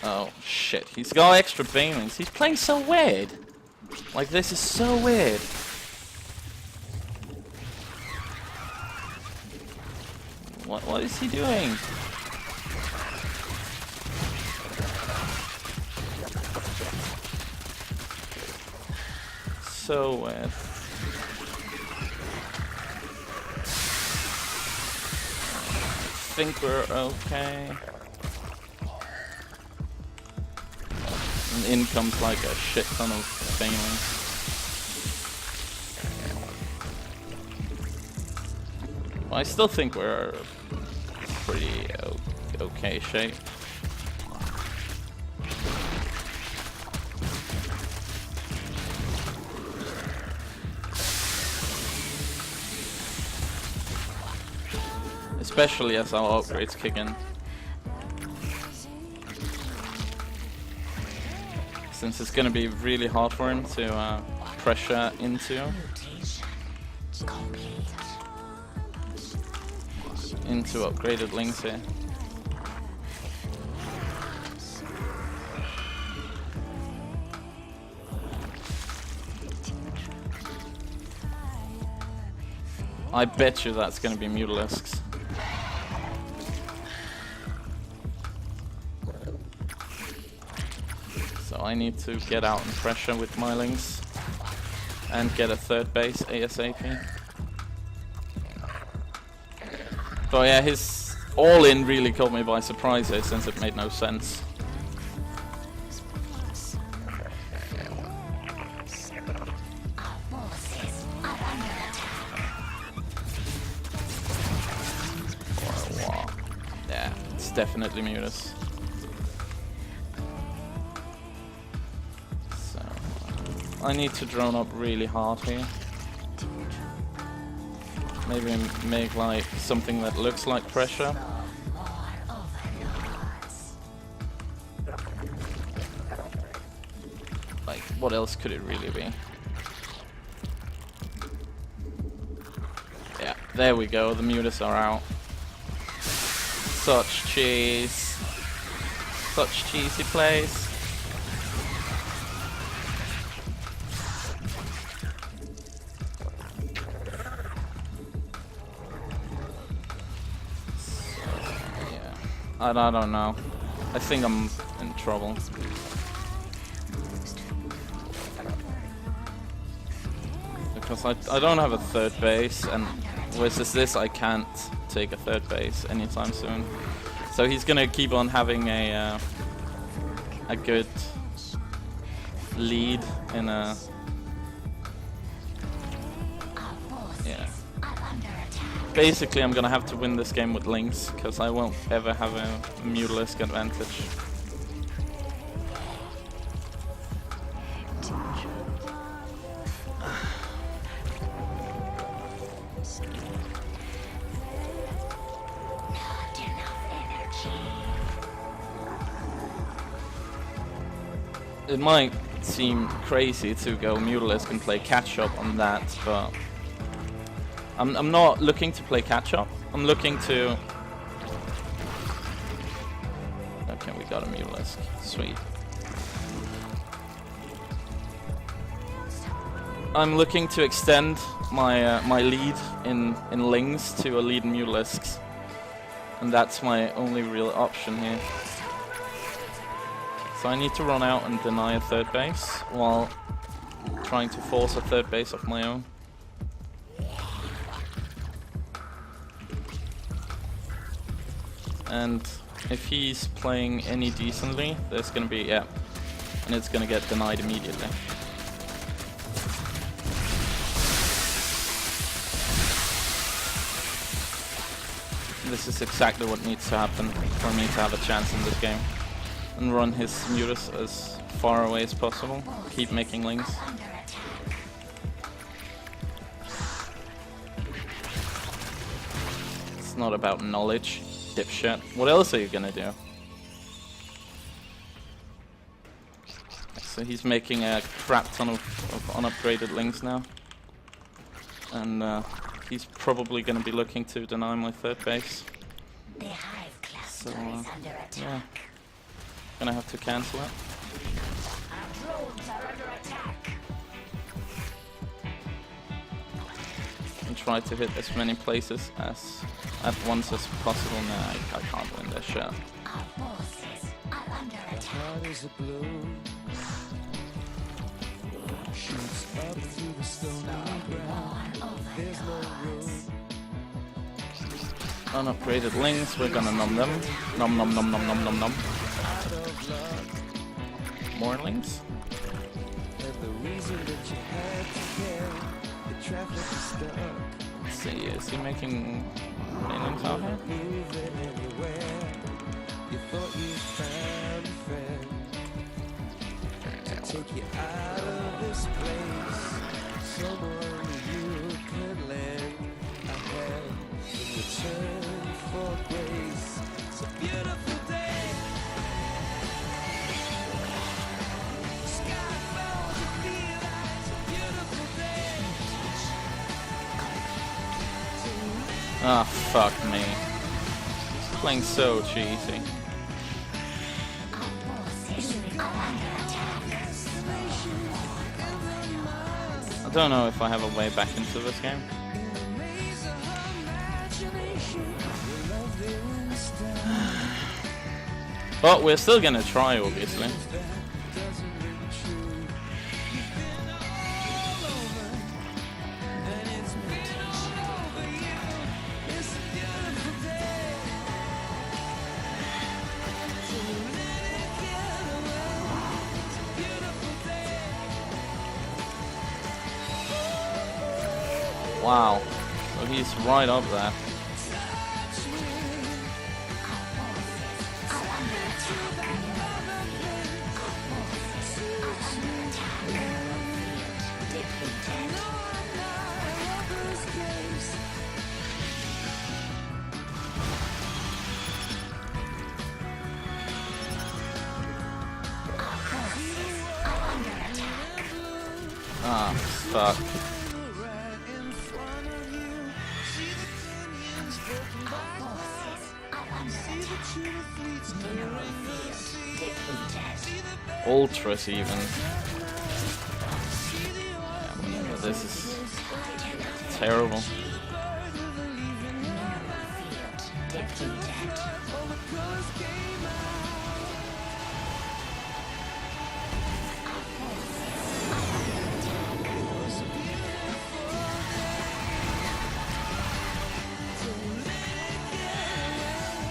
Oh shit, he's got extra banelings. He's playing so weird. Like, this is so weird. What is he doing? So weird. I think we're okay. And in comes like a shit ton of banelings. Well, I still think we're pretty okay shape. Especially as our upgrades kick in. Since it's gonna be really hard for him to pressure into upgraded links here. I bet you that's gonna be Mutalisks. So I need to get out and pressure with my links and get a third base ASAP. But yeah, his all-in really caught me by surprise here, since it made no sense. Yeah, it's definitely Mutas. So I need to drone up really hard here. Maybe make like something that looks like pressure. Like, what else could it really be? Yeah, there we go, the Mutas are out. Such cheese. Such cheesy plays. I don't know. I think I'm in trouble. Because I don't have a third base, and versus this I can't take a third base anytime soon. So he's gonna keep on having a good lead in a... Yeah. Basically, I'm gonna have to win this game with links, because I won't ever have a Mutalisk advantage. It might seem crazy to go Mutalisk and play catch-up on that, but I'm not looking to play catch-up. I'm looking to... Okay, we got a Mutalisk. Sweet. I'm looking to extend my my lead in Lings to a lead in Mutalisks. And that's my only real option here. So I need to run out and deny a third base, while trying to force a third base of my own. And if he's playing any decently, there's gonna be, yeah, and it's gonna get denied immediately. This is exactly what needs to happen for me to have a chance in this game. And run his Mutas as far away as possible. Keep making links. It's not about knowledge, dipshit. What else are you gonna do? So he's making a crap ton of unupgraded links now. and he's probably going to be looking to deny my third base. The hive cluster So, is under attack. yeah, gonna have to cancel it. Our drones are under attack. And try to hit as many places at once as possible. Nah, I can't win this shit. Our forces are under attack. Heart is a blue. Shoots up through the stony ground. There's no room. Unupgraded links, we're gonna nom them. Nom nom nom nom nom nom nom. More links? And the reason that you had to care, the traffic is stuck. Let's see, is he making links out here? Moving anywhere. You thought you found a friend to take you out of this place. Someone you can lend a hand in return for grace. It's a beautiful day. The sky falls and feel like it's a beautiful day. Ah, fuck me. Playing so cheesy. Our forces are under attack. I don't know if I have a way back into this game. But we're still gonna try, obviously. Wow. So he's right up there. Ah, fuck. Ultras even. Yeah, this is terrible.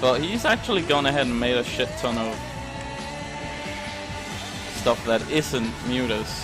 But he's actually gone ahead and made a shit ton of stuff that isn't mutas.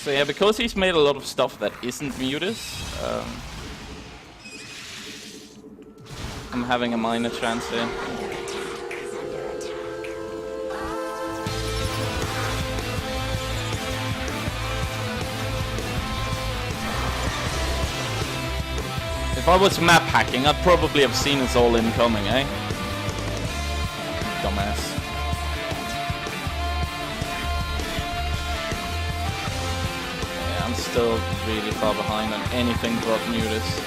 So yeah, because he's made a lot of stuff that isn't mutas, I'm having a minor chance here. If I was map hacking, I'd probably have seen us all incoming, eh? Dumbass. Yeah, I'm still really far behind on anything but mutas.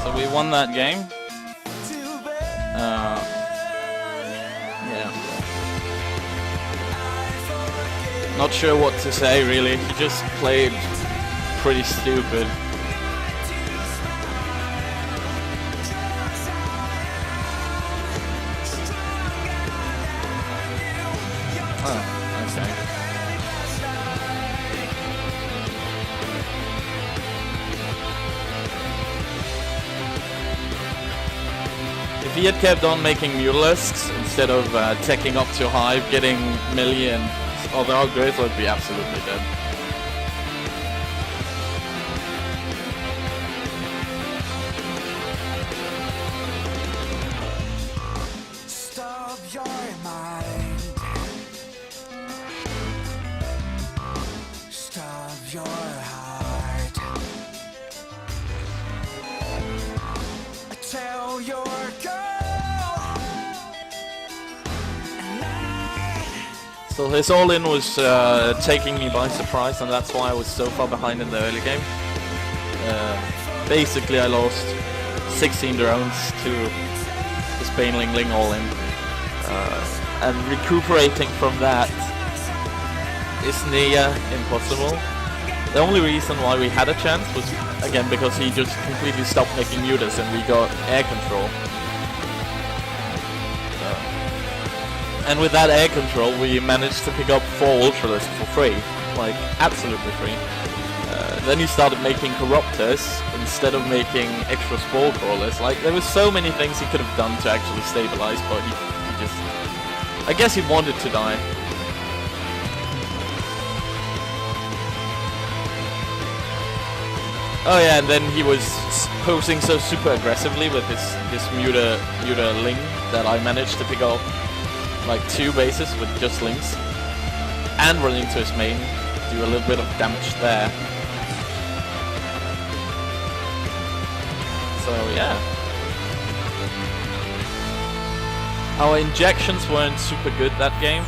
So we won that game. Yeah. Not sure what to say really. He just played pretty stupid. Oh, okay. If he had kept on making mutalisks instead of taking up to Hive, getting Millie and other upgrades, I'd be absolutely dead. Stop your mind. Stop your heart. Tell your girl. So his all-in was taking me by surprise, and that's why I was so far behind in the early game. Basically, I lost 16 drones to his Baneling Ling all-in. And recuperating from that is near impossible. The only reason why we had a chance was, again, because he just completely stopped making mutas and we got air control. And with that air control, we managed to pick up 4 Ultralisks for free. Like, absolutely free. Then he started making Corruptors instead of making extra Spore Crawlers. Like, there were so many things he could have done to actually stabilize, but he just... I guess he wanted to die. Oh yeah, and then he was posing so super aggressively with his Muta Ling that I managed to pick up like 2 bases with just Lings and run into his main, do a little bit of damage there. So yeah. Our injections weren't super good that game,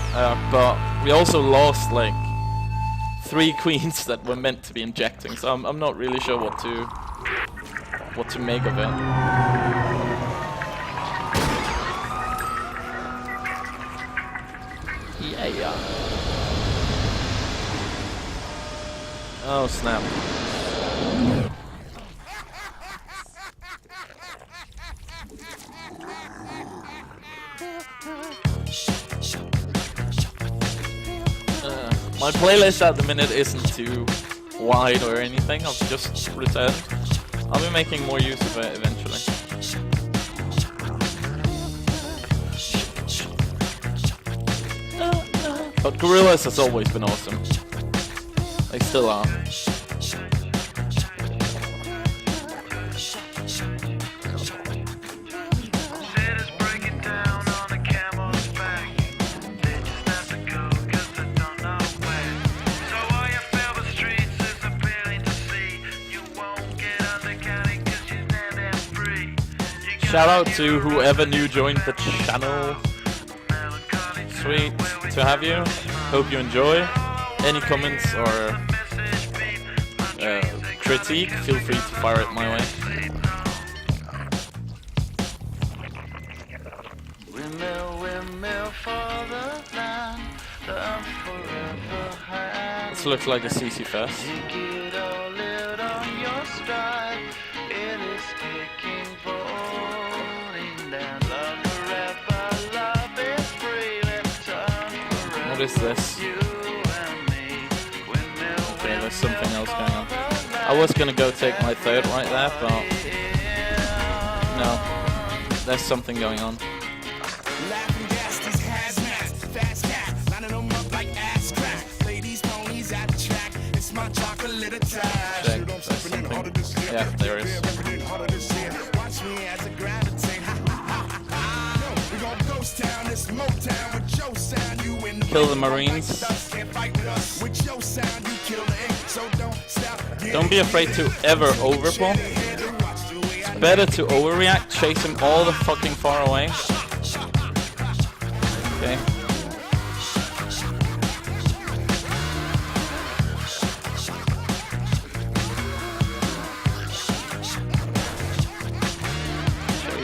but we also lost like 3 queens that were meant to be injecting, so I'm not really sure what to make of it. Yeah. Oh snap. My playlist at the minute isn't too wide or anything. I've just returned. I'll be making more use of it eventually. But Gorillas has always been awesome. They still are. Shout out to whoever new joined the channel. Sweet to have you. Hope you enjoy. Any comments or critique, feel free to fire it my way. This looks like a CC fest. What is this? Okay, there's something else going on. I was gonna go take my 3rd right there, but no, there's something going on. Check, there's something. Yeah, there is. Kill the Marines. Don't be afraid to ever overpull. It's better to overreact, chase him all the fucking far away. Okay.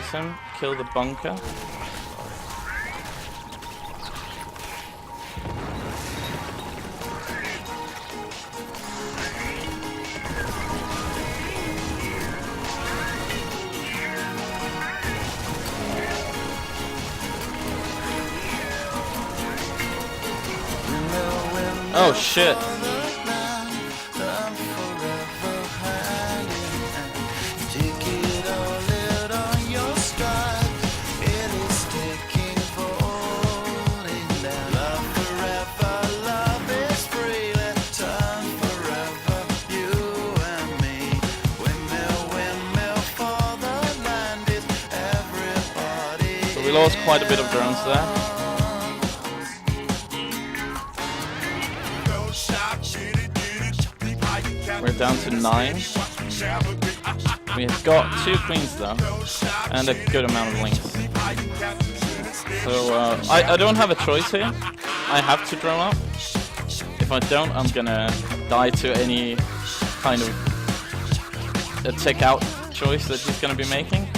confuse him. Kill the bunker. Oh shit. So we lost quite a bit of drones there. We're down to 9. We've got 2 queens though, and a good amount of links. So I don't have a choice here. I have to drone up. If I don't, I'm gonna die to any kind of a tick out choice that he's gonna be making.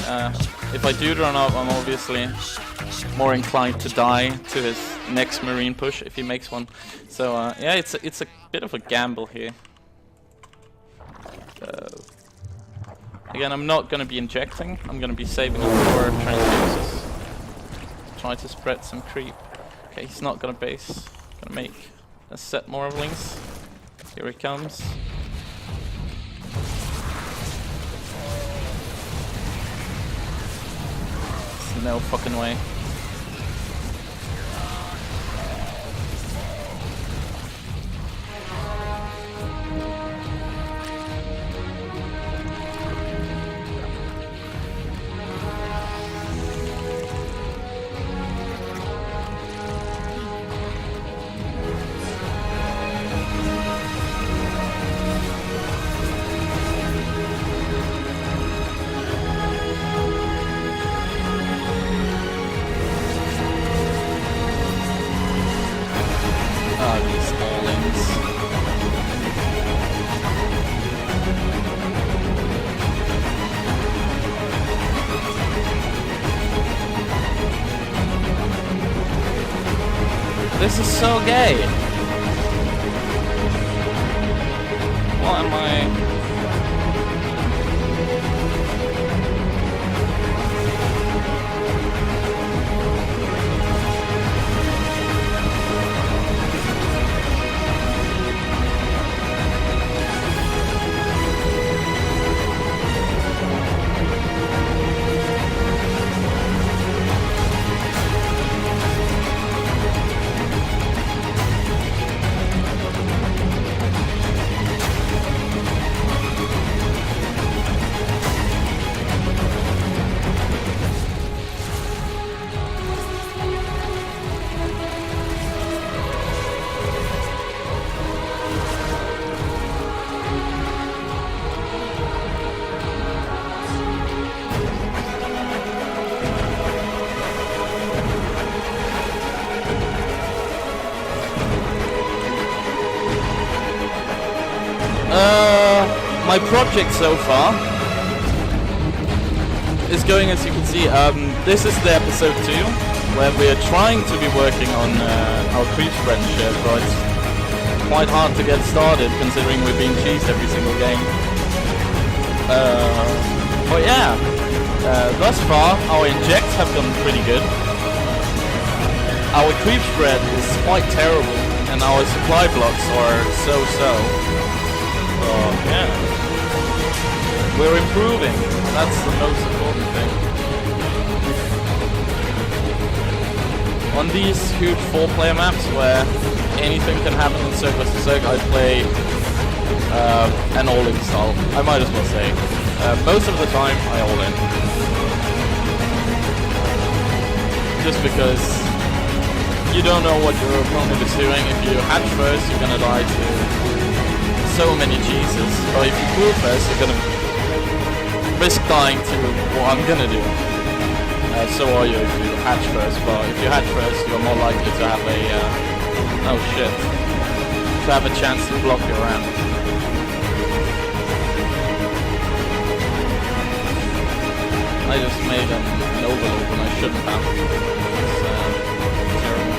If I do drone up, I'm obviously more inclined to die to his next marine push if he makes one. So yeah, it's a bit of a gamble here. Again, I'm not going to be injecting. I'm going to be saving up for transfuses. Try to spread some creep. Okay, he's not going to base. Going to make a set more of links. Here he comes. No fucking way. This is so gay. What am I? My project so far is going, as you can see, this is the episode 2, where we are trying to be working on our creep spread shit, but it's quite hard to get started considering we're being cheesed every single game. But yeah, thus far our injects have gone pretty good. Our creep spread is quite terrible, and our supply blocks are so-so. Yeah. We're improving. That's the most important thing. On these huge 4-player maps where anything can happen in Zerg vs Zerg, I play an all-in style. I might as well say. Most of the time, I all-in. Just because you don't know what your opponent is doing. If you hatch first, you're gonna die to so many cheeses. But if you pull first, you're gonna risk dying to what I'm gonna do. So are you if you hatch first, but if you hatch first, you're more likely to have a oh shit, to have a chance to block your ramp. I just made an overload when I shouldn't have. It's terrible.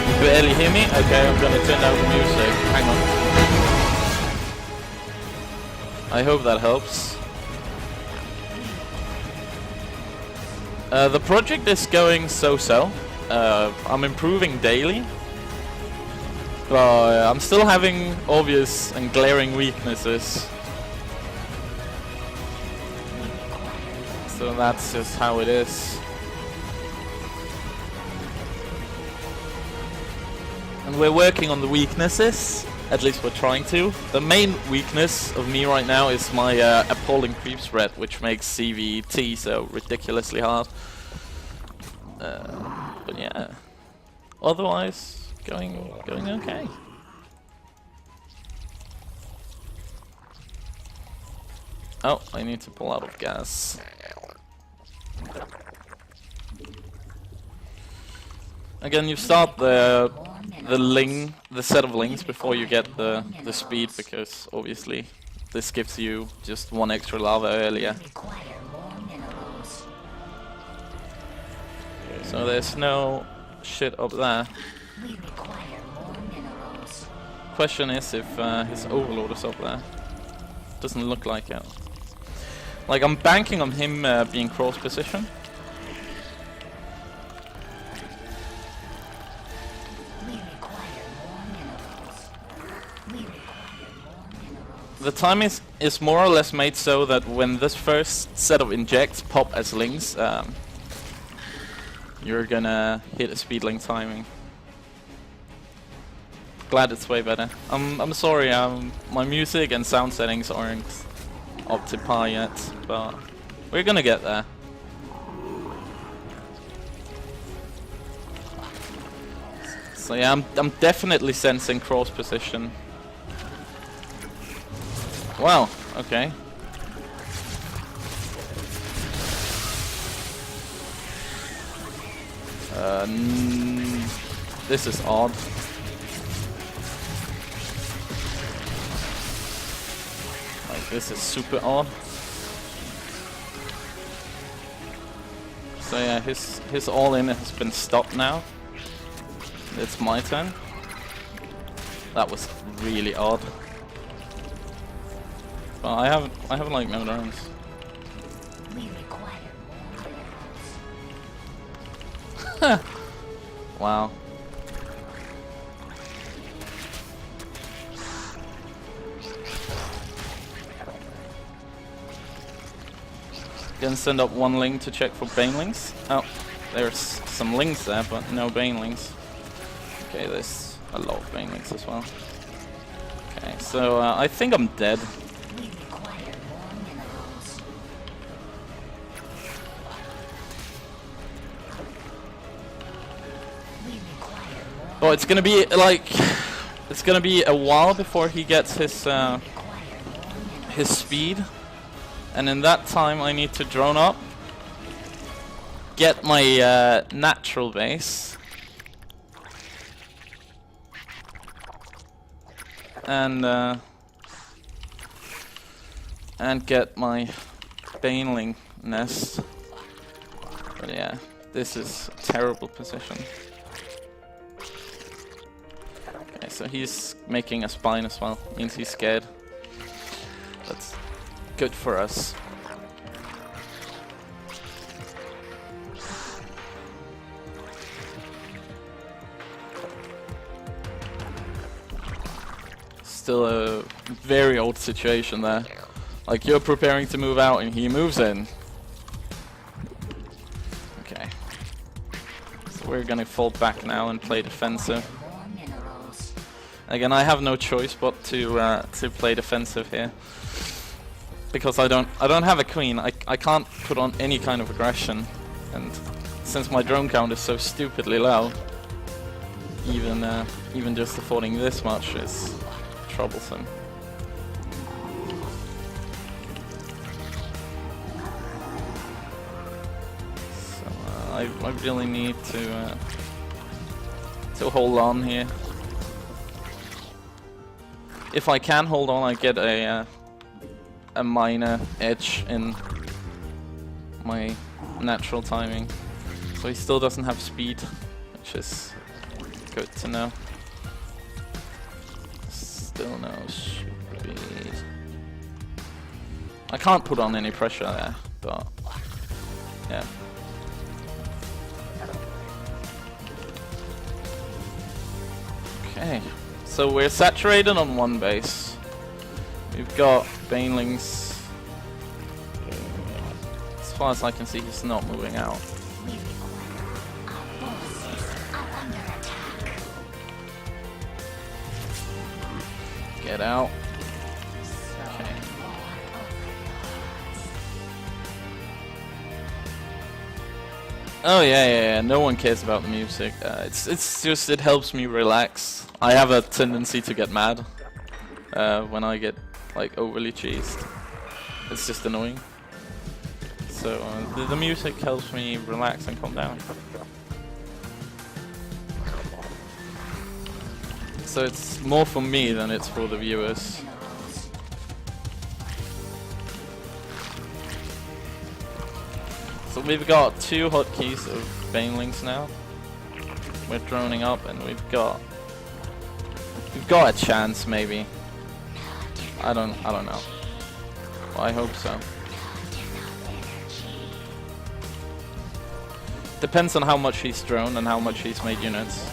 You barely hear me? Okay, I'm gonna turn down the music. Hang on. I hope that helps. The project is going so-so. I'm improving daily. But I'm still having obvious and glaring weaknesses. So that's just how it is. And we're working on the weaknesses. At least we're trying to. The main weakness of me right now is my appalling creep spread, which makes CVT so ridiculously hard. But yeah. Otherwise, going okay. Oh, I need to pull out of gas. Again, you start the set of links before you get the speed, because obviously this gives you just one extra lava earlier. So there's no shit up there. Question is if his overload is up there. Doesn't look like it. Like, I'm banking on him being cross position. The time is more or less made so that when this first set of injects pop as links, you're gonna hit a speed link timing. Glad it's way better. I'm sorry, my music and sound settings aren't up to par yet, but we're gonna get there. So yeah, I'm definitely sensing cross position. Wow, okay. This is odd. Like, this is super odd. So yeah, his all-in has been stopped now. It's my turn. That was really odd. But I have like no drones. Wow. Gonna send up one link to check for banelings. Oh, there's some links there, but no banelings. Okay, there's a lot of banelings as well. Okay, so I think I'm dead. Oh, it's gonna be like, it's gonna be a while before he gets his speed, and in that time I need to drone up, get my natural base, and get my baneling nest. But yeah, this is a terrible position. Okay, so he's making a spine as well. Means he's scared. That's good for us. Still a very old situation there. Like, you're preparing to move out and he moves in. Okay. So we're gonna fall back now and play defensive. Again, I have no choice but to play defensive here, because I don't have a queen. I can't put on any kind of aggression, and since my drone count is so stupidly low, even just affording this much is troublesome. So I really need to hold on here. If I can hold on, I get a a minor edge in my natural timing. So he still doesn't have speed, which is good to know. Still no speed. I can't put on any pressure there, but yeah. Okay, so we're saturated on one base. We've got Banelings. As far as I can see, he's not moving out. Our forces are under attack. Get out. Okay. Oh yeah. No one cares about the music. It's just it helps me relax. I have a tendency to get mad when I get like overly cheesed. It's just annoying. So the music helps me relax and calm down. So it's more for me than it's for the viewers. So we've got 2 hotkeys of Banelings now. We're droning up and we've got a chance maybe. I don't know. Well, I hope so. Depends on how much he's droned and how much he's made units.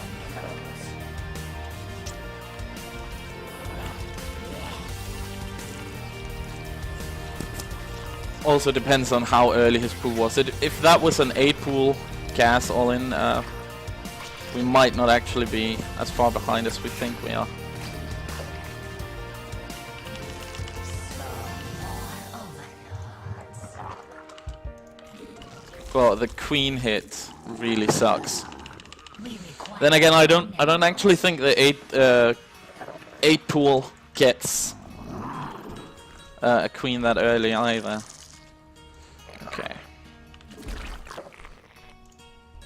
Also depends on how early his pool was. If that was an 8 pool gas all in, we might not actually be as far behind as we think we are. Well, the queen hit really sucks. Then again, I don't actually think the 8 pool gets a queen that early either. Okay.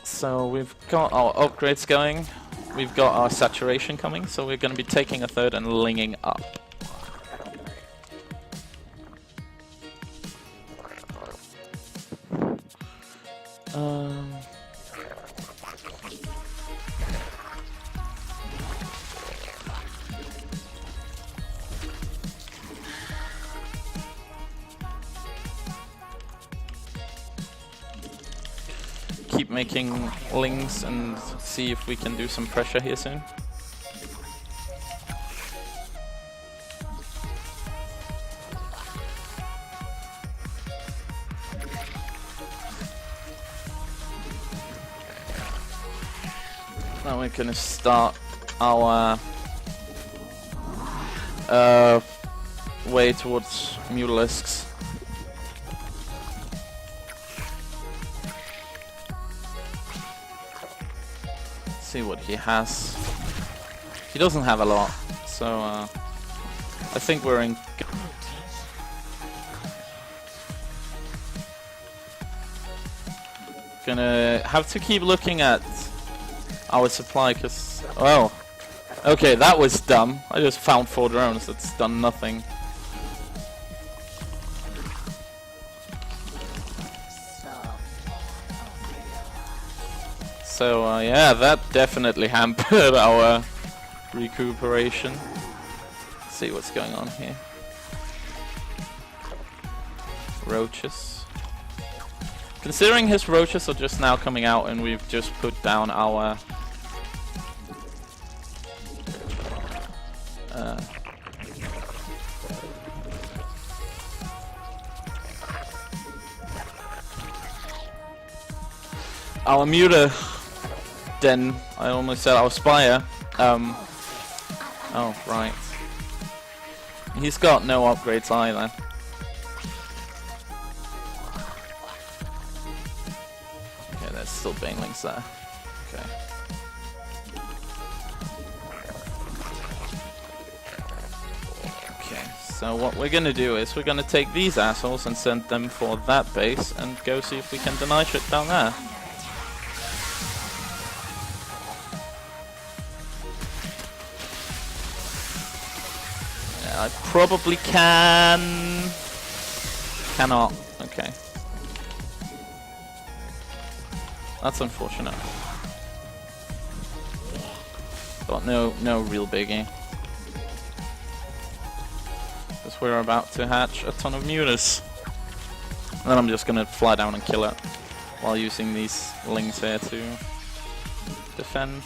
So we've got our upgrades going. We've got our saturation coming, so we're going to be taking a third and linging up. Keep making lings and see if we can do some pressure here soon. Now we're gonna start our way towards Mutalisks. See what he has. He doesn't have a lot, so I think we're in. Gonna have to keep looking at our supply, cause oh, okay, that was dumb. I just found 4 drones. That's done nothing. So yeah, that definitely hampered our recuperation. Let's see what's going on here. Roaches. Considering his roaches are just now coming out and we've just put down our muta. Then I almost said our spire. Oh right. He's got no upgrades either. Okay, there's still banelings there. Okay. Okay, so what we're gonna do is we're gonna take these assholes and send them for that base and go see if we can deny shit down there. I probably can cannot. Okay. That's unfortunate. But no real biggie. Because we're about to hatch a ton of mutas. And then I'm just gonna fly down and kill it while using these lings here to defend.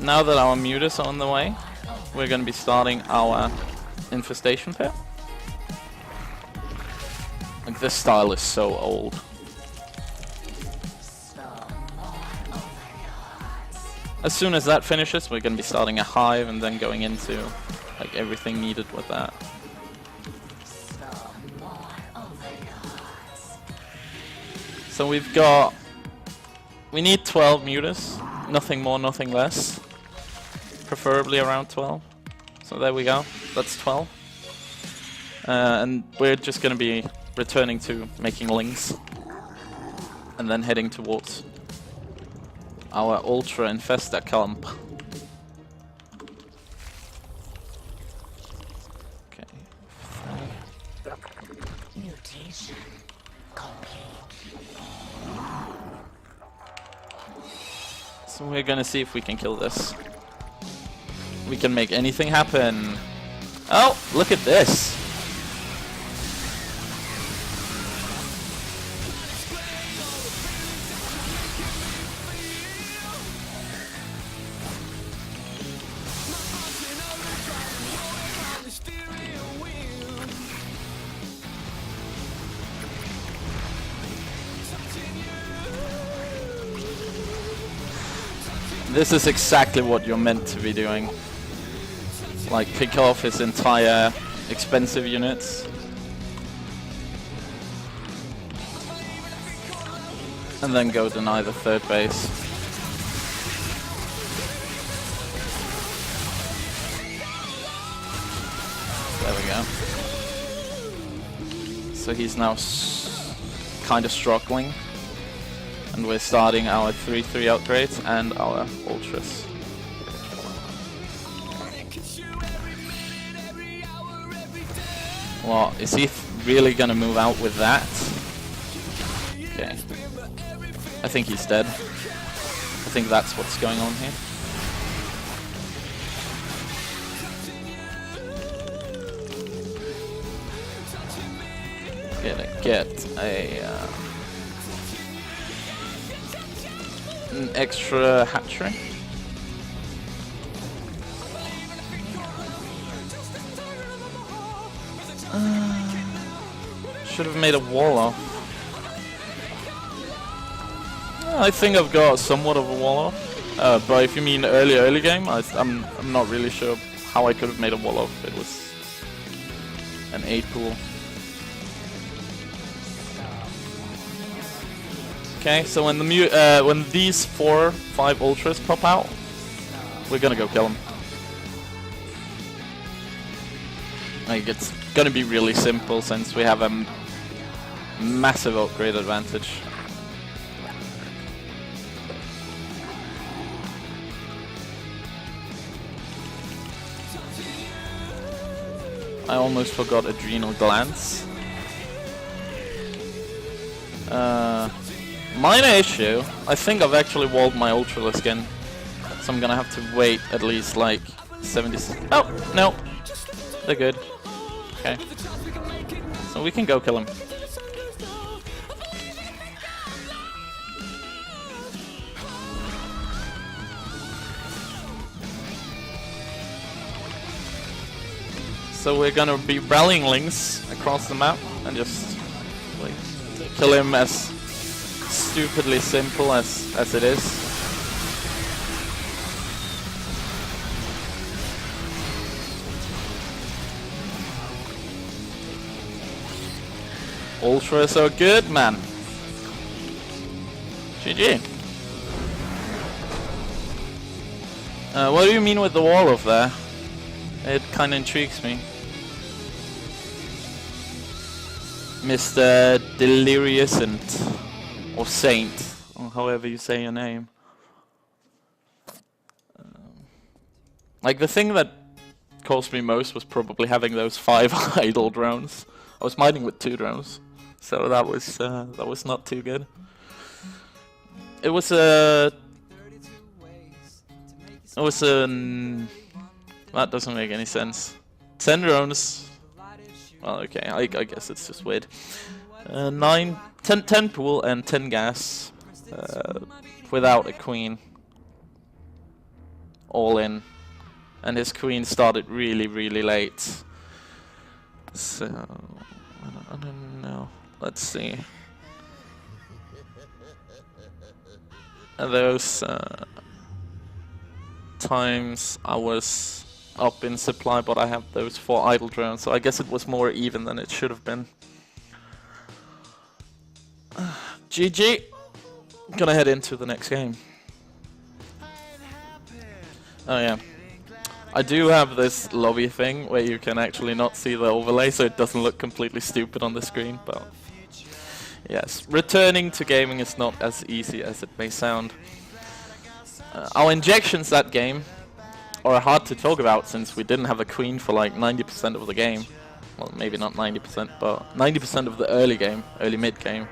Now that our mutas are on the way, we're gonna be starting our infestation pit. Like, this style is so old. As soon as that finishes, we're going to be starting a hive and then going into like everything needed with that. So we need 12 mutas, nothing more, nothing less. Preferably around 12. So there we go, that's 12. And we're just going to be returning to making lings and then heading towards our Ultra Infesta camp. Okay. Mutation complete. So we're gonna see if we can kill this. We can make anything happen. Oh, look at this. This is exactly what you're meant to be doing. Like, pick off his entire expensive units. And then go deny the third base. There we go. So he's now kind of struggling. And we're starting our 3/3 upgrades and our ultras. Well, is he really gonna move out with that? Okay. I think he's dead. I think that's what's going on here. Gonna get an extra hatchery. Should have made a wall off. I think I've got somewhat of a wall off. But if you mean early game, I'm not really sure how I could have made a wall off. It was an 8 pool. Okay, so when when these 4-5 ultras pop out, we're gonna go kill them. Like, it's gonna be really simple since we have a massive upgrade advantage. I almost forgot Adrenal Glands. Minor issue. I think I've actually walled my Ultralisk skin, so I'm gonna have to wait at least like 70. Oh no, they're good. Okay, so we can go kill him. So we're gonna be rallying links across the map and just like kill him as stupidly simple as it is. Ultras are good, man. GG. What do you mean with the wall of there? It kinda intrigues me. Mr. Delirious-ant, or Saint, or however you say your name. Like, the thing that caused me most was probably having those 5 idle drones. I was mining with 2 drones, so that was not too good. It was a... that doesn't make any sense. 10 drones... Well, okay, I guess it's just weird. 10 pool and 10 gas, without a queen. All in. And his queen started really, really late. So, I don't know. Let's see. And those times I was up in supply, but I have those 4 idle drones, so I guess it was more even than it should have been. GG. Gonna head into the next game. Oh yeah. I do have this lobby thing where you can actually not see the overlay, so it doesn't look completely stupid on the screen, but yes, returning to gaming is not as easy as it may sound. Our injections that game are hard to talk about since we didn't have a queen for like 90% of the game. Well, maybe not 90%, but 90% of the early game, early mid game.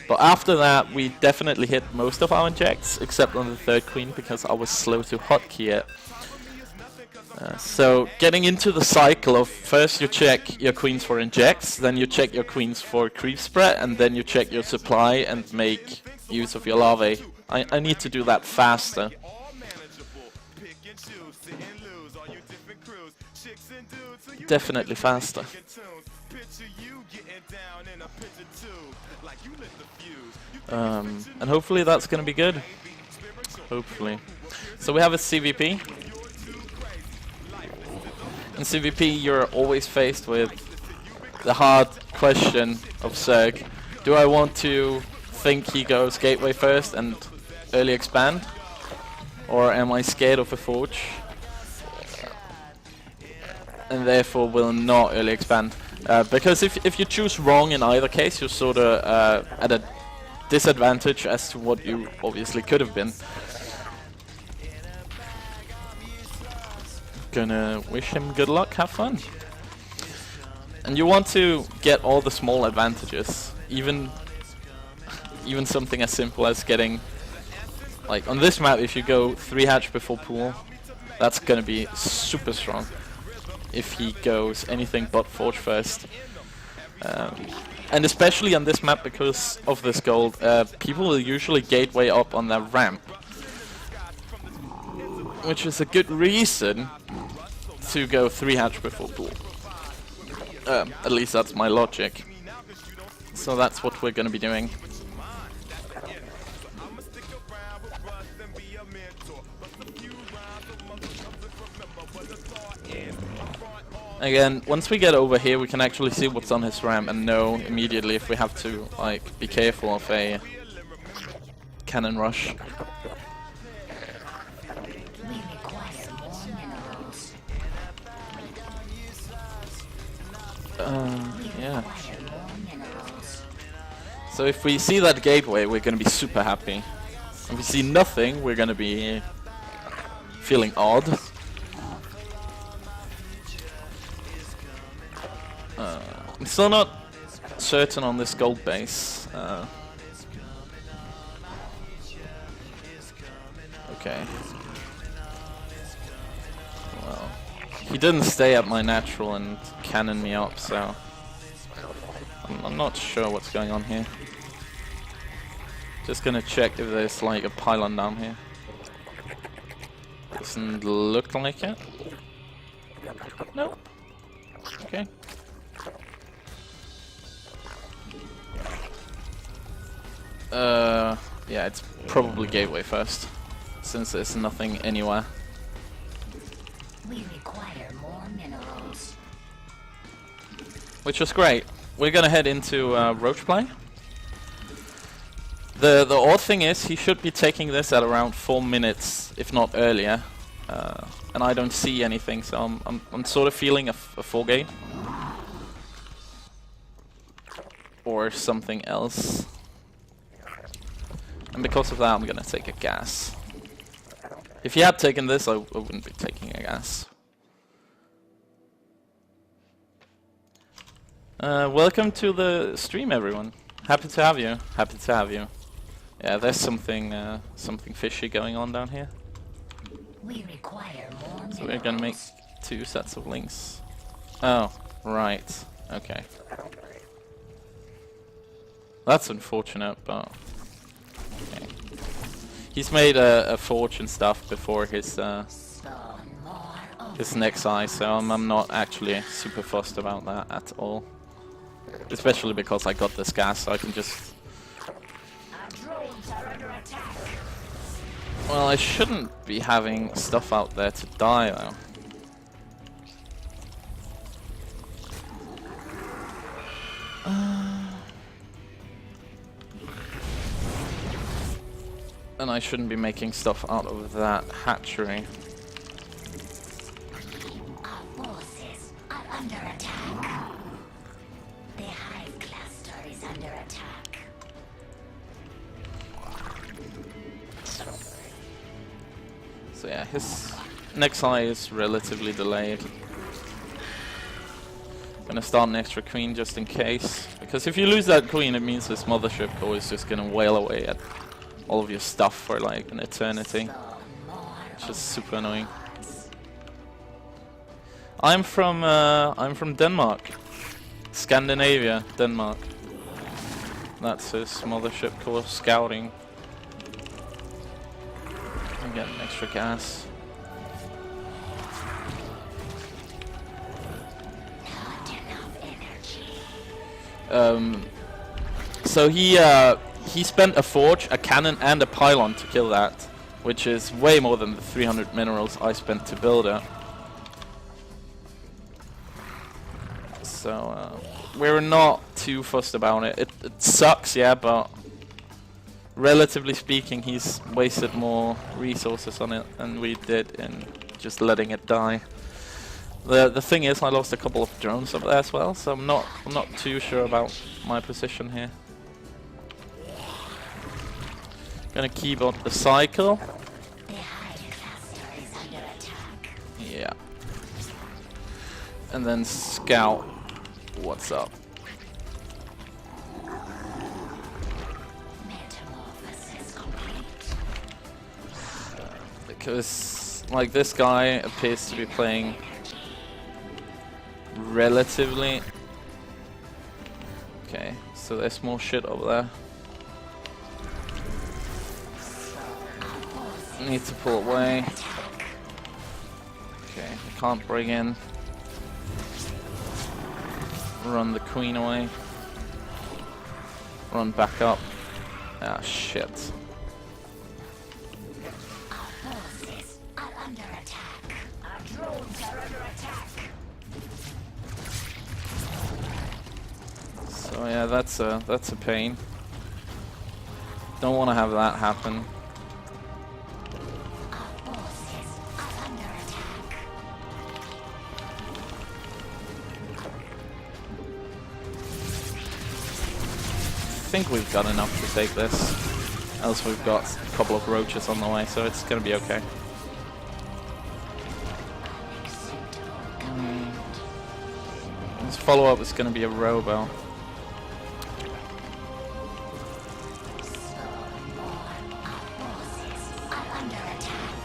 But after that, we definitely hit most of our injects, except on the 3rd queen because I was slow to hotkey it. So getting into the cycle of first you check your queens for injects, then you check your queens for creep spread, and then you check your supply and make use of your larvae. I need to do that faster. Definitely faster. And hopefully that's going to be good. Hopefully. So we have a CVP. In CVP, you're always faced with the hard question of Zerg. Do I want to think he goes gateway first and early expand? Or am I scared of a forge? And therefore will not early expand. Because if you choose wrong in either case, you're sort of at a disadvantage as to what you obviously could have been. Gonna wish him good luck, have fun. And you want to get all the small advantages, even something as simple as getting, like on this map, if you go 3 hatch before pool, that's gonna be super strong. If he goes anything but forge first. And especially on this map, because of this gold, people will usually gateway up on their ramp. Which is a good reason to go 3 hatch before pool. At least that's my logic. So that's what we're going to be doing. Again, once we get over here, we can actually see what's on his ramp and know immediately if we have to, like, be careful of a cannon rush. Yeah. So if we see that gateway, we're gonna be super happy. If we see nothing, we're gonna be feeling odd. I'm still not certain on this gold base. Okay. Well, he didn't stay at my natural and cannon me up, so I'm not sure what's going on here. Just gonna check if there's like a pylon down here. Doesn't look like it. Nope. Okay. Yeah, it's probably gateway first, since there's nothing anywhere. We require more minerals. Which was great. We're gonna head into roach play. The odd thing is he should be taking this at around 4 minutes, if not earlier, and I don't see anything, so I'm sort of feeling a 4 game or something else. And because of that, I'm gonna take a gas. If you had taken this, I wouldn't be taking a gas. Welcome to the stream, everyone. Happy to have you. Happy to have you. Yeah, there's something fishy going on down here. We require more So we're gonna make 2 sets of links. Oh, right. Okay. That's unfortunate, but okay. He's made a forge and stuff before his next eye, so I'm not actually super fussed about that at all. Especially because I got this gas, so I can just... Well, I shouldn't be having stuff out there to die, though. And I shouldn't be making stuff out of that hatchery. Our forces are under attack. The hive cluster is under attack. So yeah, his next eye is relatively delayed. Gonna start an extra queen just in case. Because if you lose that queen, it means this mothership core is just gonna wail away at all of your stuff for like an eternity. It's just super annoying. I'm from Denmark. Scandinavia, Denmark. That's his mothership core scouting. I'm getting extra gas. So he spent a forge, a cannon, and a pylon to kill that, which is way more than the 300 minerals I spent to build it. So we're not too fussed about it. It sucks, yeah, but relatively speaking, he's wasted more resources on it than we did in just letting it die. The thing is, I lost a couple of drones up there as well, so I'm not too sure about my position here. Gonna keep on the cycle. The hive cluster is under attack. Yeah. And then scout what's up. Metamorphosis complete. Because like this guy appears to be playing relatively okay, so there's more shit over there. Need to pull away. Okay, I can't bring in. Run the queen away. Run back up. Ah, shit. Our forces are under attack. Our drones are under attack. So yeah, that's a pain. Don't want to have that happen. Our forces are under attack. I think we've got enough to take this. Else we've got a couple of roaches on the way, so it's gonna be okay. This follow-up is gonna be a robo.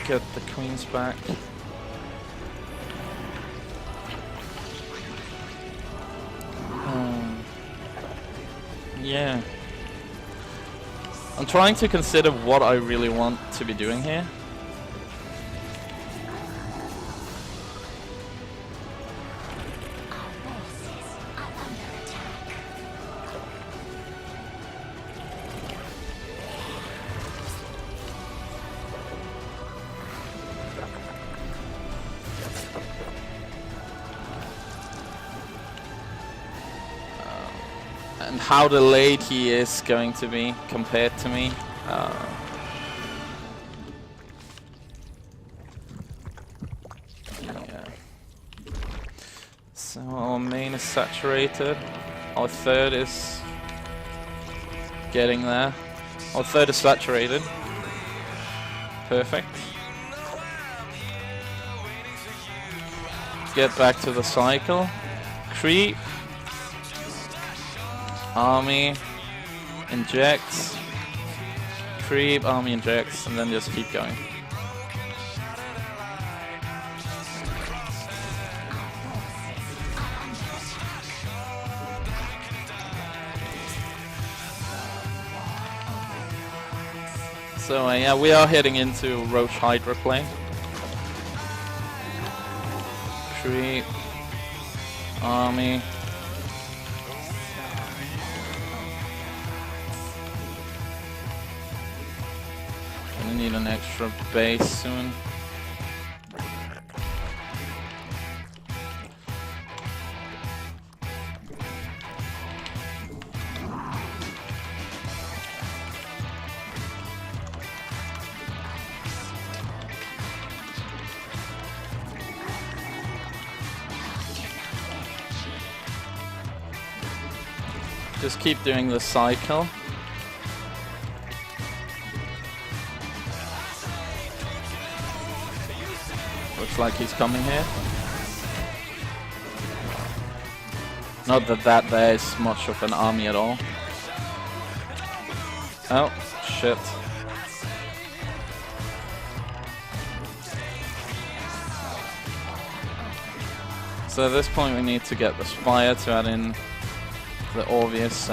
Get the queens back. Yeah. I'm trying to consider what I really want to be doing here. And how delayed he is going to be compared to me. Yeah. So our main is saturated. Our third is getting there. Our third is saturated. Perfect. get back to the cycle. Creep. Army. Injects. Creep, army injects, and then just keep going. So yeah, we are heading into Roche Hydra play. Creep. Army. Gonna need an extra base soon. Just keep doing the cycle. Looks like he's coming here. Not that there is much of an army at all. Oh, shit. So at this point we need to get the Spire to add in the obvious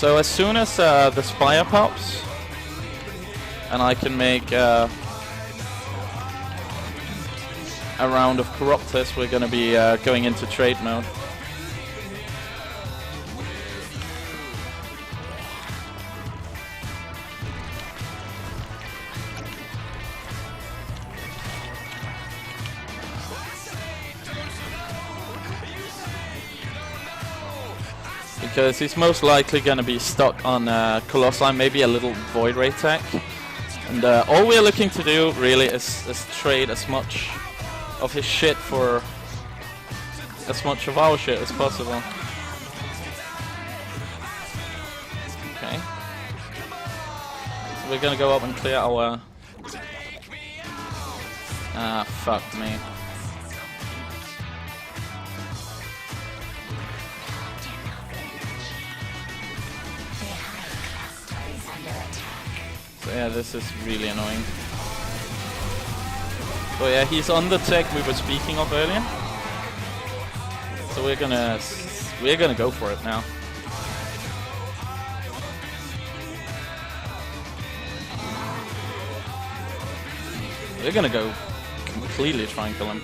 So as soon as the Spire pops, and I can make a round of Corruptors, we're going to be going into trade mode. Because he's most likely going to be stuck on Colossi, maybe a little Void Ray tech. And all we're looking to do really is trade as much of his shit for as much of our shit as possible. Okay. So we're going to go up and clear our... Ah, fuck me. Yeah, this is really annoying. So yeah, he's on the tech we were speaking of earlier. So we're gonna go for it now. We're gonna go completely try and kill him.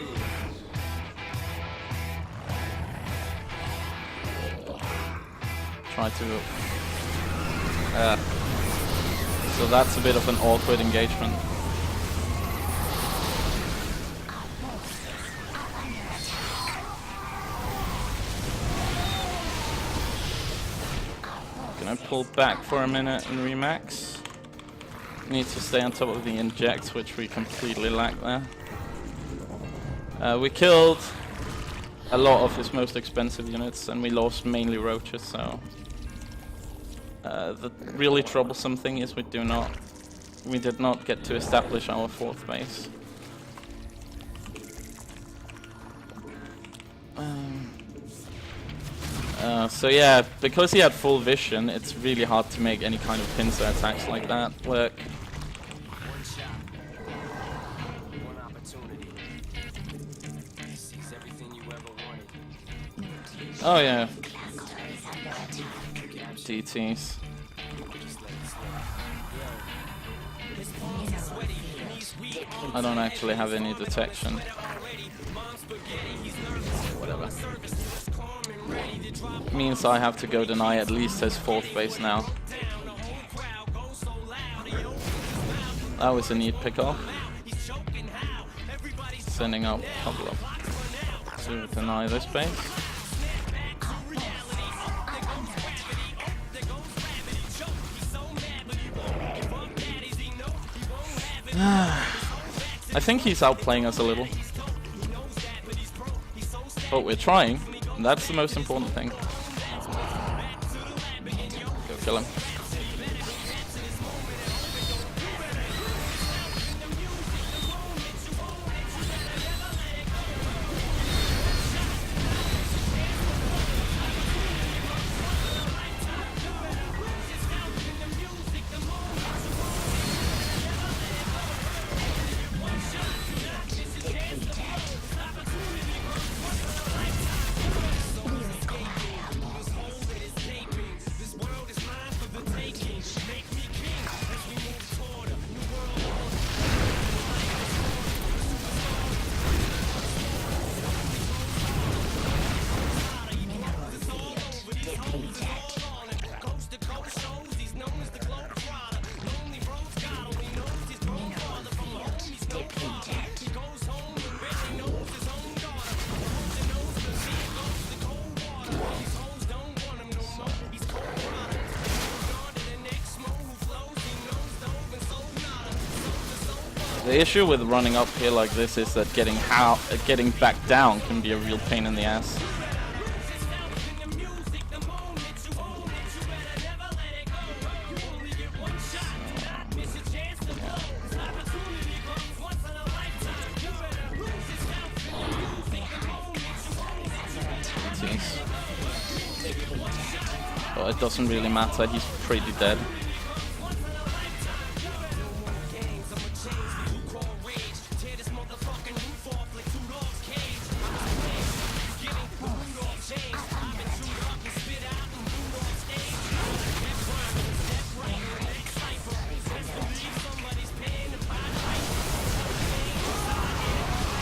Try to so that's a bit of an awkward engagement. Gonna pull back for a minute and remax. Need to stay on top of the inject, which we completely lack there. We killed a lot of his most expensive units and we lost mainly roaches, so... the really troublesome thing is we did not get to establish our fourth base. So yeah, because he had full vision, it's really hard to make any kind of pincer attacks like that work. One shot, one opportunity. Seize everything you ever wanted. Oh yeah. DTs. I don't actually have any detection. Whatever. Means I have to go deny at least his fourth base now. That was a neat pick-off. Sending out a couple of to deny this base. I think he's outplaying us a little. But we're trying, and that's the most important thing. Go kill him. The issue with running up here like this is that getting back down can be a real pain in the ass. But it doesn't really matter, he's pretty dead.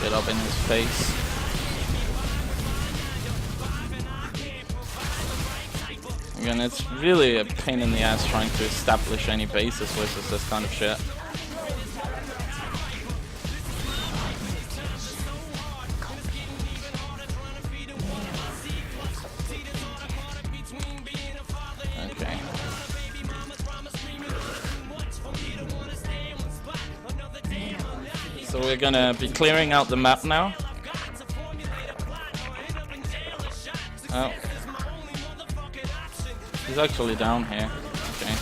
Get up in his face. Again, it's really a pain in the ass trying to establish any bases versus this kind of shit. Okay. So we're gonna be clearing out the map now. Oh. He's actually down here. Okay.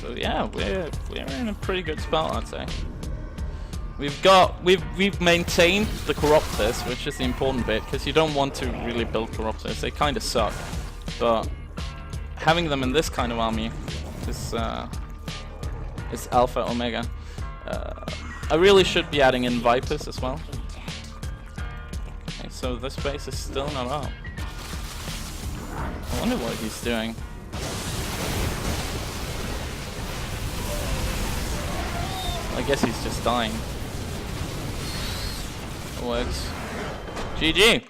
So yeah, we're in a pretty good spot, I'd say. We've maintained the Corruptors, which is the important bit, because you don't want to really build Corruptors. They kind of suck, but having them in this kind of army is alpha omega. I really should be adding in Vipers as well. Okay, so this base is still not up. I wonder what he's doing. I guess he's just dying. It works. GG!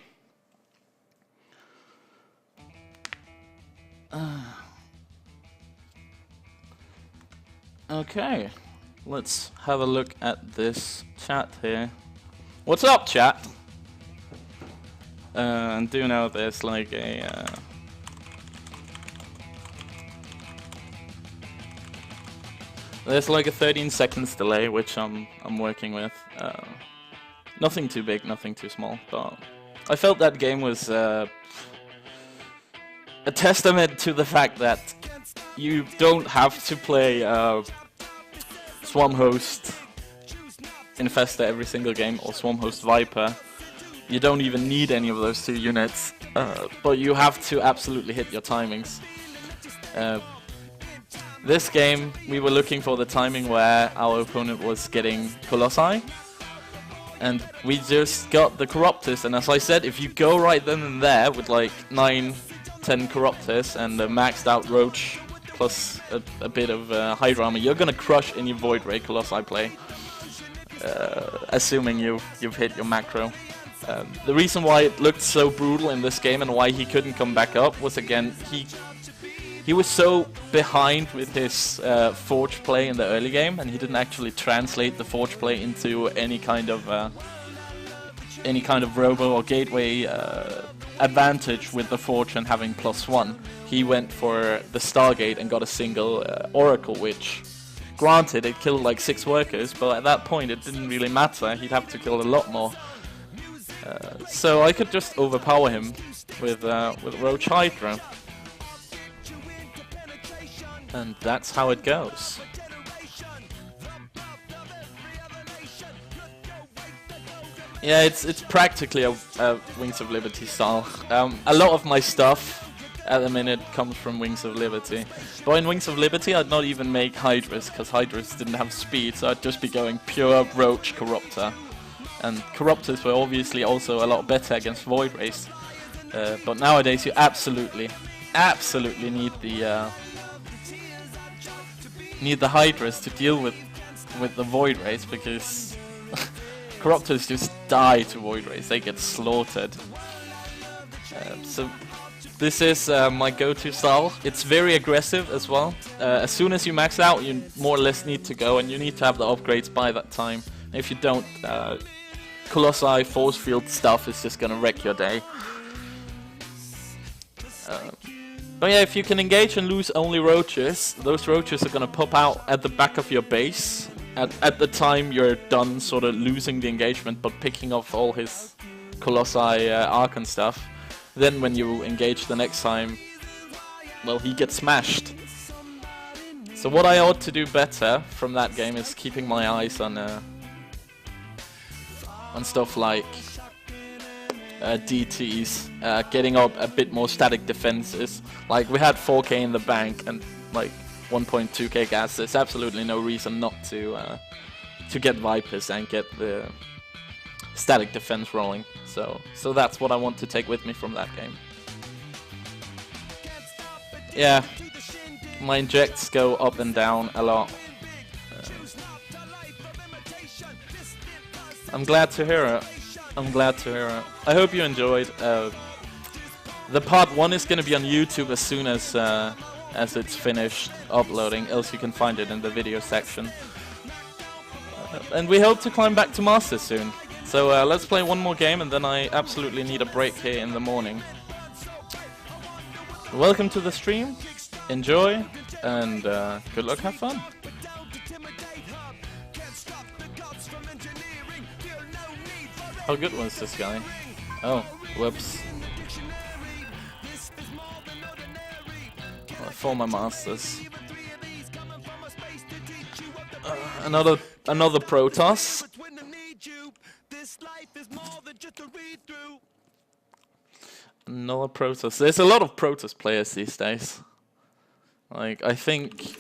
Okay, let's have a look at this chat here. What's up, chat? And do know there's like a there's like a 13 seconds delay, which I'm working with. Nothing too big, nothing too small, but I felt that game was a testament to the fact that you don't have to play Swarm Host Infesta every single game, or Swarm Host Viper. You don't even need any of those two units, but you have to absolutely hit your timings. This game, we were looking for the timing where our opponent was getting Colossi, and we just got the Corruptors, and as I said, if you go right then and there with like 9-10 Corruptors and a maxed out Roach plus a bit of Hydra armor, you're gonna crush any Void Ray Colossi play, assuming you've hit your macro. The reason why it looked so brutal in this game and why he couldn't come back up was, again, he was so behind with his Forge play in the early game, and he didn't actually translate the Forge play into any kind of robo or gateway advantage with the Forge and having +1. He went for the Stargate and got a single Oracle, which, granted, it killed like 6 workers, but at that point it didn't really matter. He'd have to kill a lot more. So I could just overpower him with Roach Hydra. And that's how it goes. Yeah, it's practically a Wings of Liberty style. A lot of my stuff at the minute comes from Wings of Liberty. But in Wings of Liberty, I'd not even make Hydras, because Hydras didn't have speed, so I'd just be going pure Roach Corruptor. And Corruptors were obviously also a lot better against Void Rays. But nowadays you absolutely need the Hydras to deal with the Void Rays, because Corruptors just die to Void Rays, they get slaughtered. So this is my go-to style. It's very aggressive as well. As soon as you max out, you more or less need to go, and you need to have the upgrades by that time. If you don't, Colossi Force Field stuff is just gonna wreck your day. But yeah, if you can engage and lose only Roaches, those Roaches are gonna pop out at the back of your base at the time you're done sort of losing the engagement but picking off all his Colossi arc and stuff. Then when you engage the next time, well, he gets smashed. So what I ought to do better from that game is keeping my eyes on stuff like DTs, getting up a bit more static defenses. Like, we had 4k in the bank and like 1.2k gas. There's absolutely no reason not to get Vipers and get the static defense rolling. So that's what I want to take with me from that game. Yeah, my injects go up and down a lot. I'm glad to hear it. I'm glad to hear it. I hope you enjoyed. The part 1 is going to be on YouTube as soon as it's finished uploading, else you can find it in the video section. And we hope to climb back to Masters soon. So let's play one more game, and then I absolutely need a break here in the morning. Welcome to the stream. Enjoy, and good luck, have fun. How good was this guy? Oh, whoops. Former Masters. Another Protoss. Another Protoss. There's a lot of Protoss players these days. Like, I think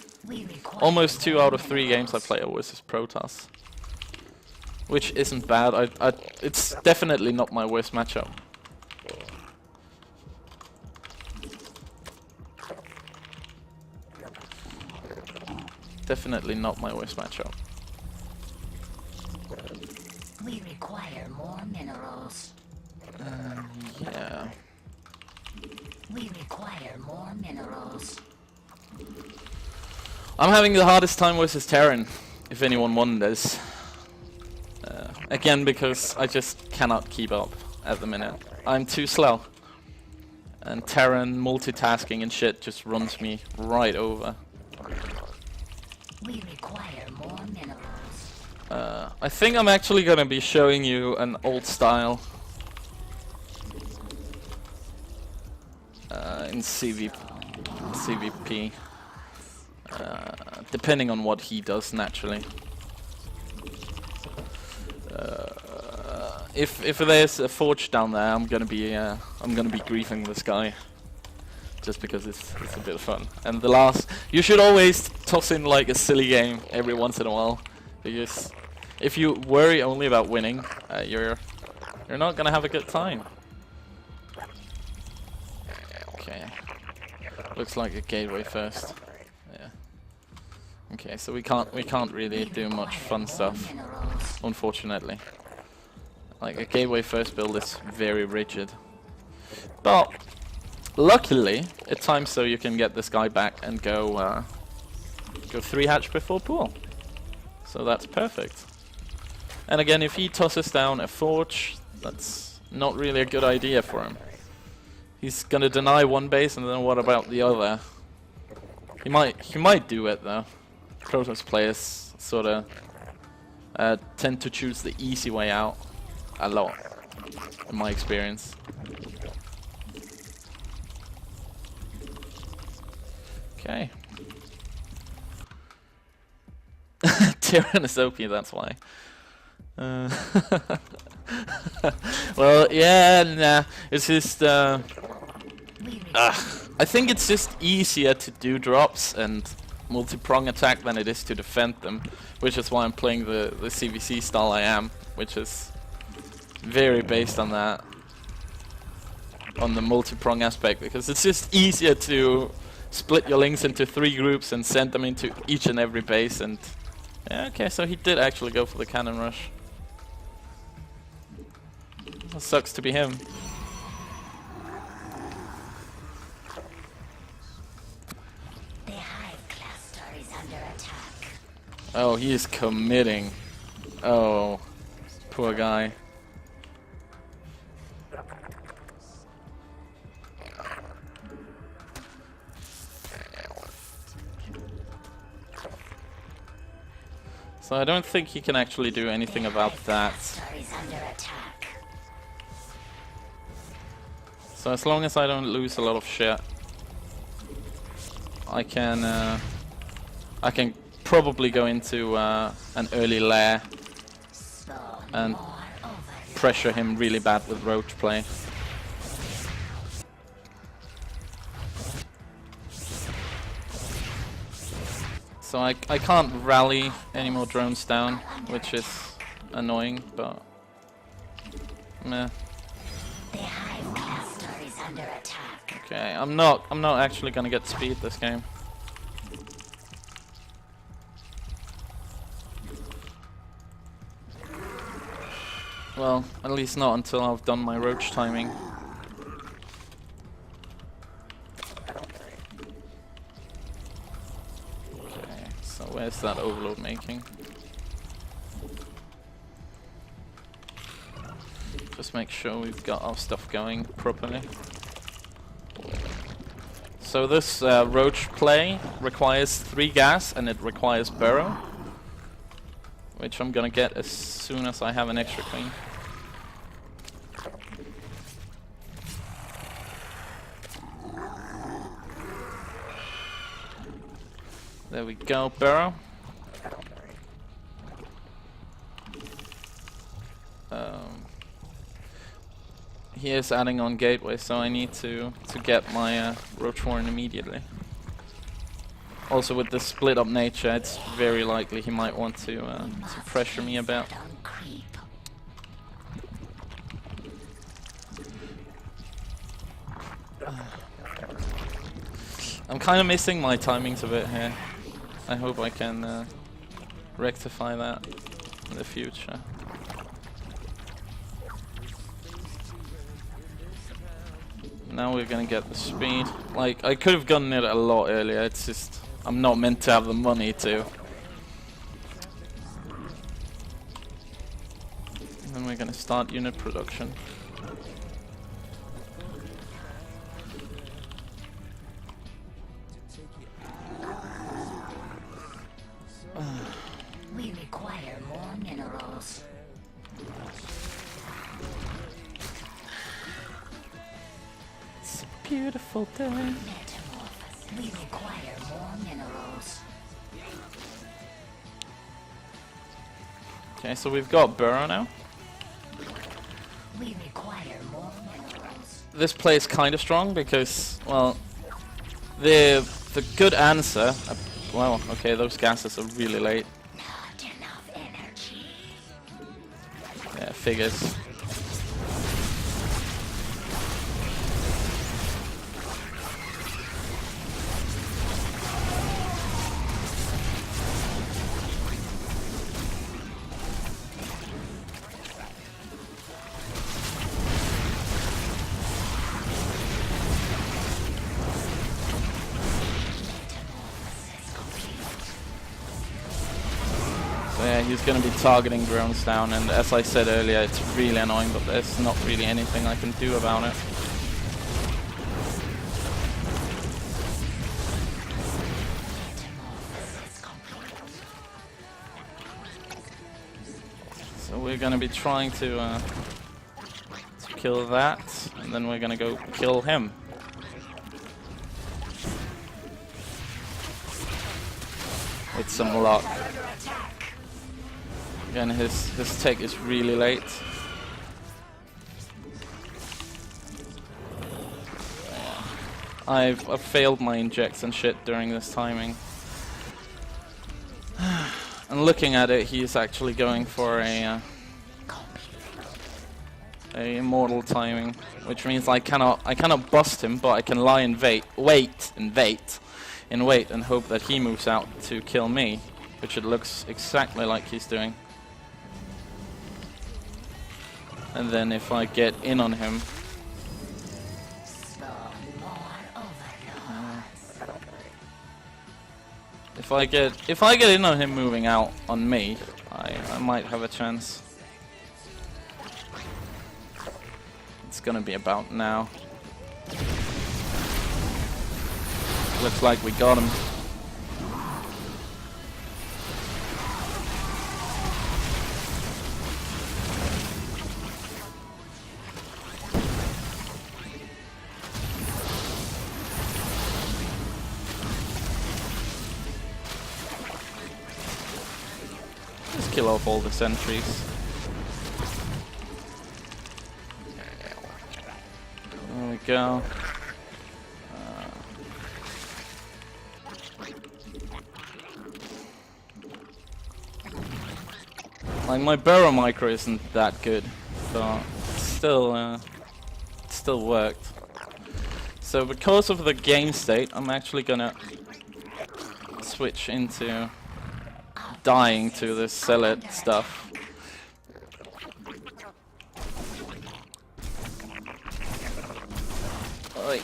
almost 2 out of 3 games I play are versus Protoss. Which isn't bad. It's definitely not my worst matchup. Definitely not my worst matchup. We require more minerals. Yeah. We require more minerals. I'm having the hardest time versus Terran, if anyone wonders. Again, because I just cannot keep up at the minute. I'm too slow. And Terran multitasking and shit just runs me right over. We require more minerals. I think I'm actually gonna be showing you an old style in CVP. Depending on what he does, naturally. If there's a forge down there, I'm gonna be griefing this guy. just because it's a bit of fun. And the last, you should always toss in like a silly game every once in a while, because if you worry only about winning, you're not gonna have a good time. Okay, looks like a gateway first. Yeah. Okay, so we can't really do much fun stuff, unfortunately. Like a gateway first build is very rigid, but luckily at times so you can get this guy back and go 3 hatch before pool. So that's perfect. And again, if he tosses down a forge, that's not really a good idea for him. He's gonna deny one base, and then what about the other? He might do it though. Protoss players sort of tend to choose the easy way out a lot, in my experience. Okay. Tyrann is OP, that's why. Well, yeah, nah. It's just I think it's just easier to do drops and multi-prong attack than it is to defend them, which is why I'm playing the CVC style I am, which is very based on that, on the multi-prong aspect, because it's just easier to split your links into 3 groups and send them into each and every base. And yeah, okay, so he did actually go for the cannon rush. That sucks to be him. The hive cluster is under attack. Oh, he is committing. Oh, poor guy. So I don't think he can actually do anything about that. So as long as I don't lose a lot of shit, I can probably go into an early lair and pressure him really bad with roach play. So I can't rally any more drones down, which is annoying, but meh. The hive cluster is under attack. Okay, I'm not actually gonna get speed this game. Well, at least not until I've done my roach timing. So where's that overload making? Just make sure we've got our stuff going properly. So this roach play requires 3 gas and it requires burrow, which I'm gonna get as soon as I have an extra queen. There we go, burrow. He is adding on gateway, so I need to get my roach warren immediately. Also, with the split up nature, it's very likely he might want to pressure me a bit. I'm kind of missing my timings a bit here. I hope I can rectify that in the future. Now we're gonna get the speed. Like, I could have gotten it a lot earlier, it's just I'm not meant to have the money to. And then we're gonna start unit production. We require more minerals. It's a beautiful day. Metamorphosis. We require more minerals. Okay, so we've got burrow now. We require more minerals. This play is kind of strong because, well, The good answer. Well, okay, those gases are really late. Not enough energy. Yeah, figures. So yeah, he's going to be targeting drones down, and as I said earlier, it's really annoying, but there's not really anything I can do about it. So we're going to be trying to kill that, and then we're going to go kill him. With some luck. Again, his tech is really late. I've failed my injects and shit during this timing. And looking at it, he's actually going for a immortal timing, which means I cannot bust him, but I can lie in wait and hope that he moves out to kill me, which it looks exactly like he's doing. And then if I get in on him, if I get in on him moving out on me, I might have a chance. It's gonna be about now. Looks like we got him. Just kill off all the sentries. There we go. Like, my barrel micro isn't that good, but still worked. So because of the game state, I'm actually gonna switch into dying to this zealot stuff. Oi.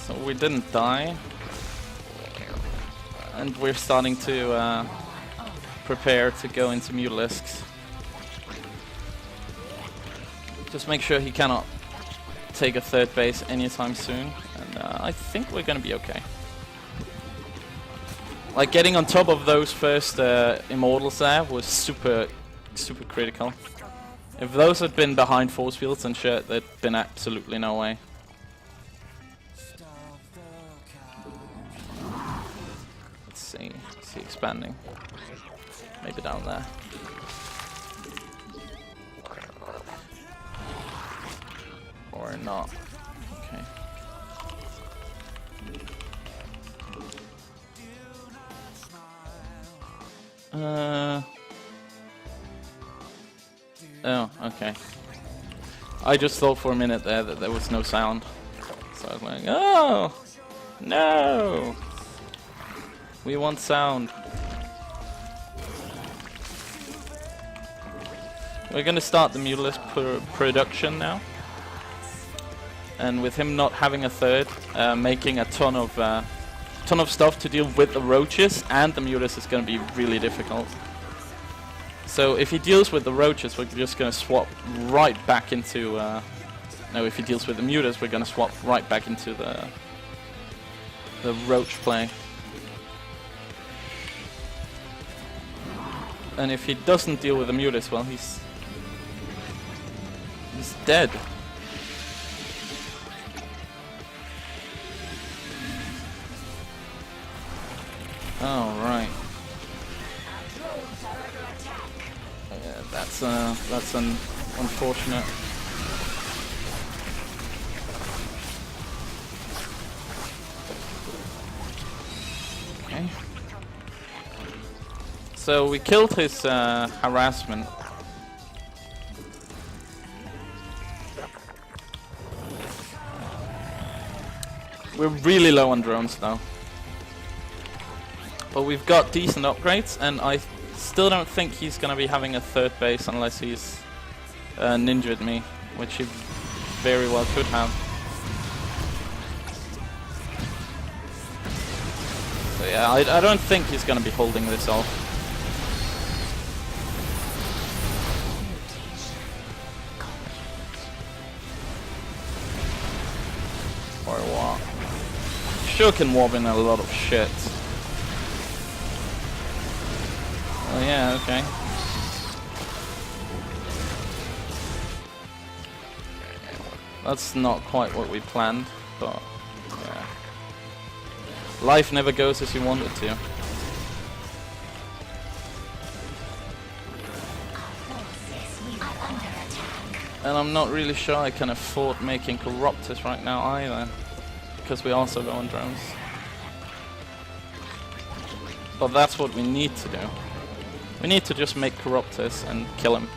So we didn't die, and we're starting to prepare to go into Mutalisks. Just make sure he cannot take a third base anytime soon, and I think we're gonna be okay. Like, getting on top of those first immortals there was super critical. If those had been behind force fields and shit, there'd been absolutely no way. See expanding. Maybe down there. Or not. Okay. Oh, okay. I just thought for a minute there that there was no sound. So I was like, oh! No! We want sound. We're gonna start the Mutalisk production now. And with him not having a third, making a ton of stuff to deal with the roaches and the Mutalisk is gonna be really difficult. So if he deals with the roaches, we're just gonna swap right back into... no, if he deals with the Mutalisk, we're gonna swap right back into the roach play. And if he doesn't deal with the Mutalisk, well, he's dead. Oh, right. Yeah, that's That's an unfortunate. Okay. So we killed his harassment. We're really low on drones now. But we've got decent upgrades, and I still don't think he's gonna be having a third base unless he's ninja'd me, which he very well could have. So yeah, I don't think he's gonna be holding this off. Or what? Sure can warp in a lot of shit. Oh yeah, okay. That's not quite what we planned, but yeah. Life never goes as you want it to. And I'm not really sure I can afford making Corruptors right now either, because we also go on drones. But that's what we need to do. We need to just make Corruptors and kill him.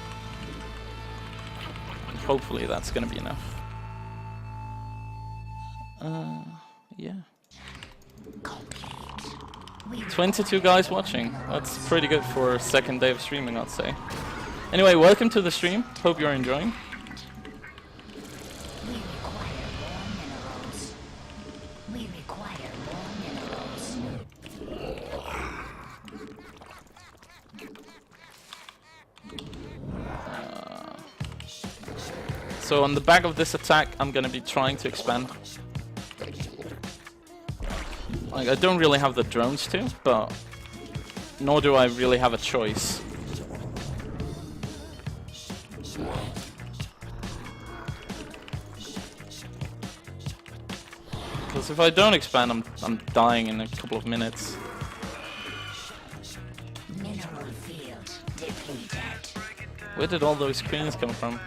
And hopefully that's gonna be enough. Yeah. 22 guys watching. That's pretty good for a second day of streaming, I'd say. Anyway, welcome to the stream. Hope you're enjoying. We require more minerals. So on the back of this attack, I'm gonna be trying to expand. Like, I don't really have the drones to, but nor do I really have a choice. Because if I don't expand, I'm dying in a couple of minutes. Mineral field depleted. Where did all those screens come from?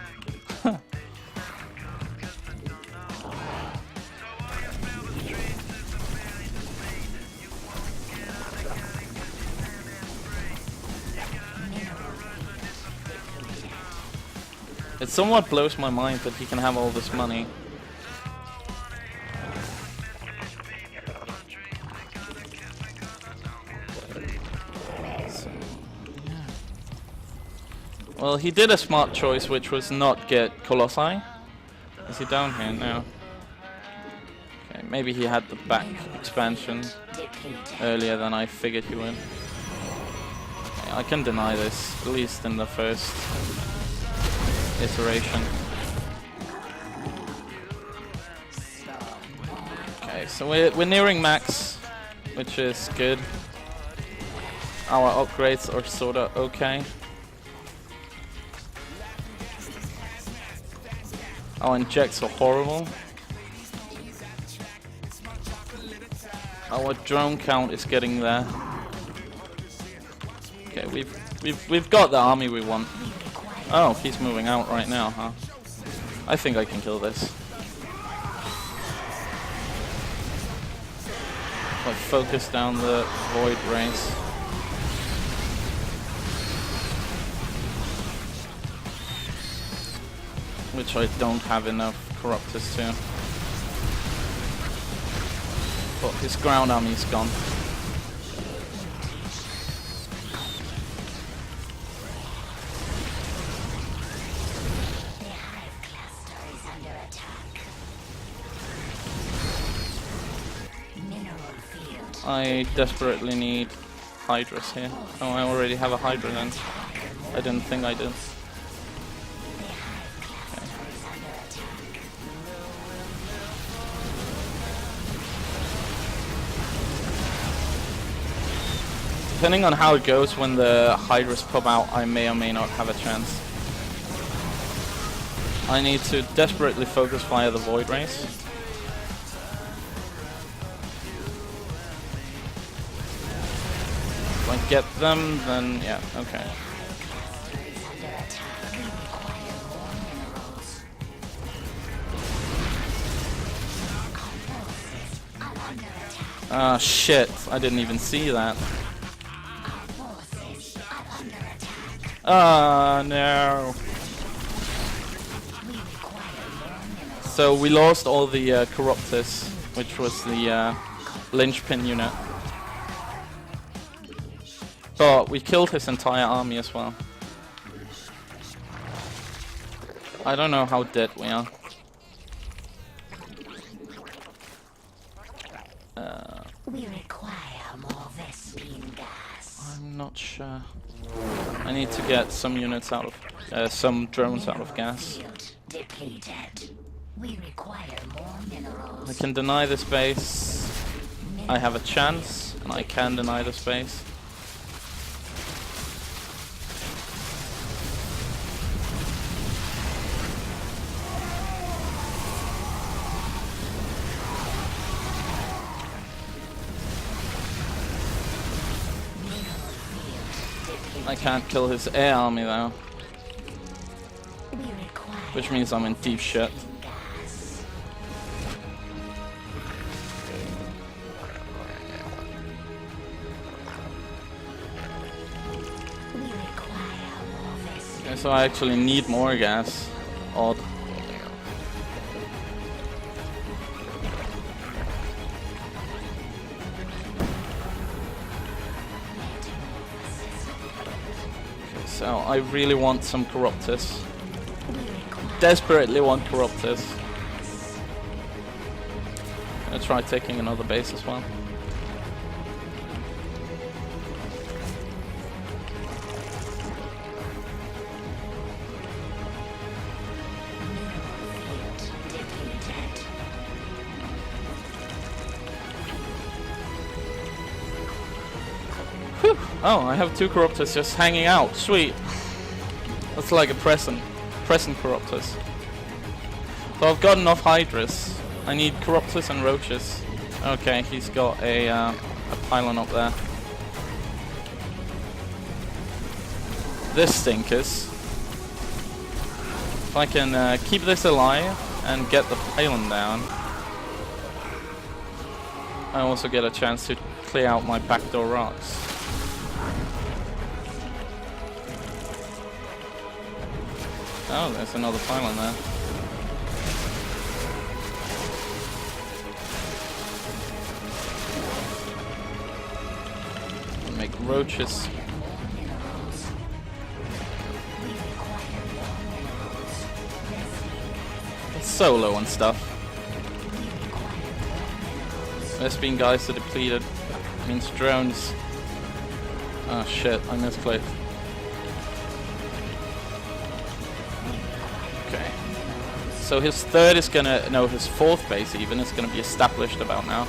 It somewhat blows my mind that he can have all this money. Well, he did a smart choice, which was not get Colossi. Is he down here now? Okay, maybe he had the back expansion earlier than I figured he would. Okay, I can deny this, at least in the first iteration. Okay, so we're nearing max, which is good. Our upgrades are sorta okay. Our injects are horrible. Our drone count is getting there. Okay, we've got the army we want. Oh, he's moving out right now, huh? I think I can kill this. If I focus down the void race. Which I don't have enough Corruptors to. But his ground army's gone. I desperately need Hydras here. Oh, I already have a Hydra then. I didn't think I did. Depending on how it goes when the Hydras pop out, I may or may not have a chance. I need to desperately focus fire the Void Race. If I get them, then yeah, okay. under attack. We require more minerals. Our forces are under attack. Ah, shit. I didn't even see that. Our forces are under attack. Ah, no. We require more minerals. So we lost all the Corruptus, which was the linchpin unit. But we killed his entire army as well. I don't know how dead we are. We require more Vespine gas. I'm not sure. I need to get some units out of, some drones out of gas. Field depleted. We require more minerals. I can deny this base. I have a chance, and I can deny this base. I can't kill his air army though, We require which means I'm in deep shit. gas. We require more Vespine. Okay, so I actually need more gas. Odd. Okay, so I really want some Corruptus. We require Desperately want Corruptus. Gonna try taking another base as well. field depleted. Whew. Oh, I have 2 Corruptus just hanging out. Sweet. That's like a present. Present Corruptus. So I've got enough Hydras. I need Corruptus and Roaches. Okay, he's got a pylon up there. This stinkers. If I can keep this alive and get the pylon down, I also get a chance to clear out my backdoor rocks. Oh, there's another pylon there. Make roaches. It's solo and stuff. Vespine guys are depleted. Means drones. Oh shit, I misclicked. Okay. So his third is gonna, no, his fourth base even is gonna be established about now.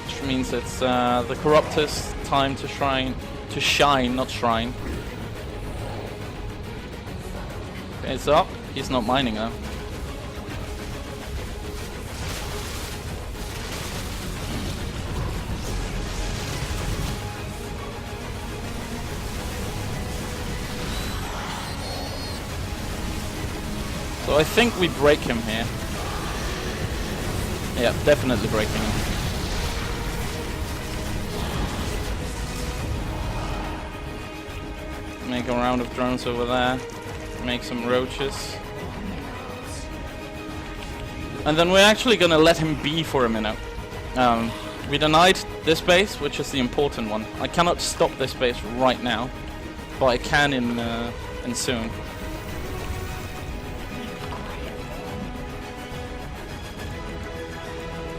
Which means it's the Corruptus time to shine, not shrine. Okay, it's up. He's not mining though. So I think we break him here. Yeah, definitely breaking him. Make a round of drones over there. Make some roaches. And then we're actually gonna let him be for a minute. We denied this base, which is the important one. I cannot stop this base right now, but I can in soon.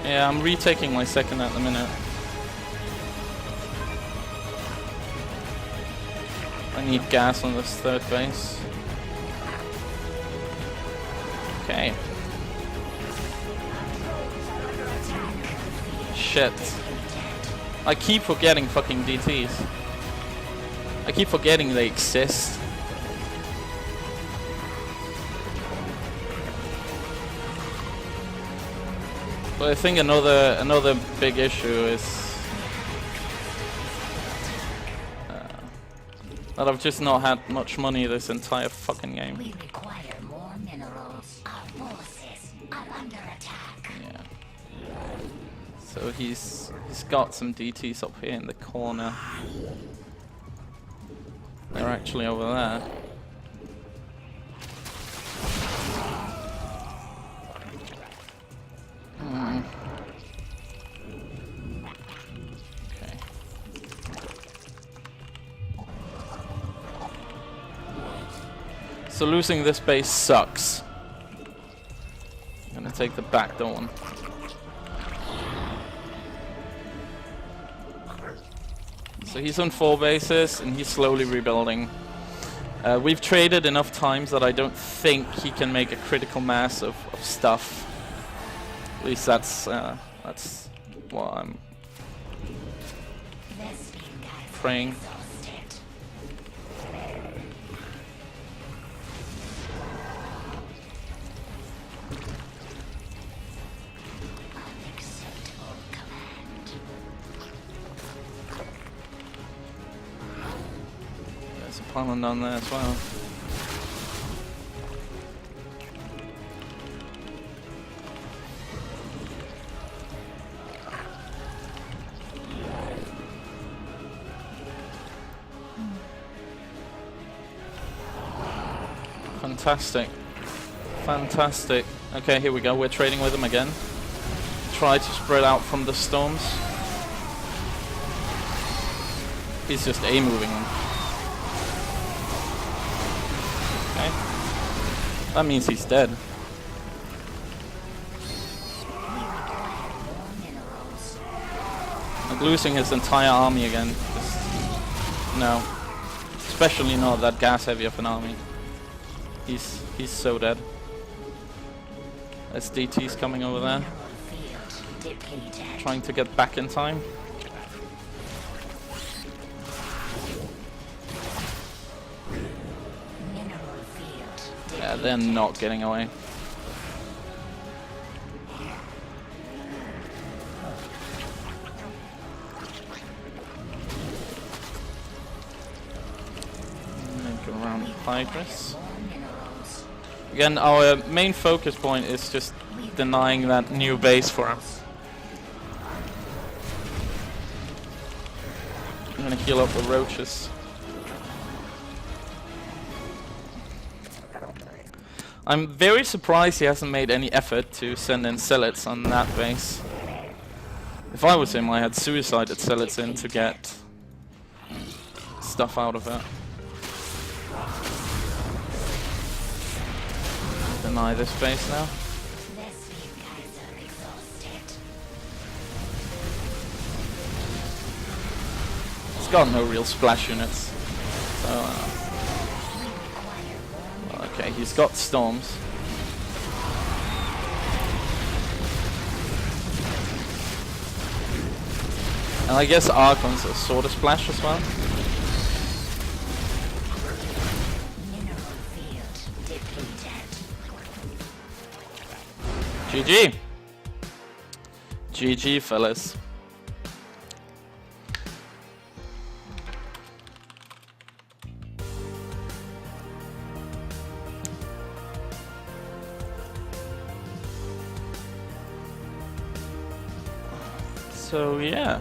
Yeah, I'm retaking my second at the minute. I need gas on this third base. Okay. Shit. I keep forgetting fucking DTs. I keep forgetting they exist. But I think another big issue is that I've just not had much money this entire fucking game. We require more minerals. Our forces are under attack. Yeah. So he's got some DTs up here in the corner. They're actually over there. Okay. So losing this base sucks. I'm gonna take the back door one. So he's on 4 bases and he's slowly rebuilding. We've traded enough times that I don't think he can make a critical mass of stuff. At least that's what I'm praying. There's a pylon down there as well. Fantastic. Fantastic. Okay, here we go. We're trading with him again. Try to spread out from the storms. He's just A-moving them. Okay. That means he's dead. Like losing his entire army again. Just, no. Especially not that gas heavy of an army. He's so dead. There's DTs coming over there. Trying to get back in time. Yeah, they're not getting away. Go around Hydras. Again, our main focus point is just denying that new base for him. I'm gonna heal up the roaches. I'm very surprised he hasn't made any effort to send in zealots on that base. If I was him, I had suicided zealots in to get stuff out of it. Deny this base now. It's got no real splash units. So, okay, he's got storms. And I guess Archon's a sort of splash as well. GG. GG, fellas. So yeah,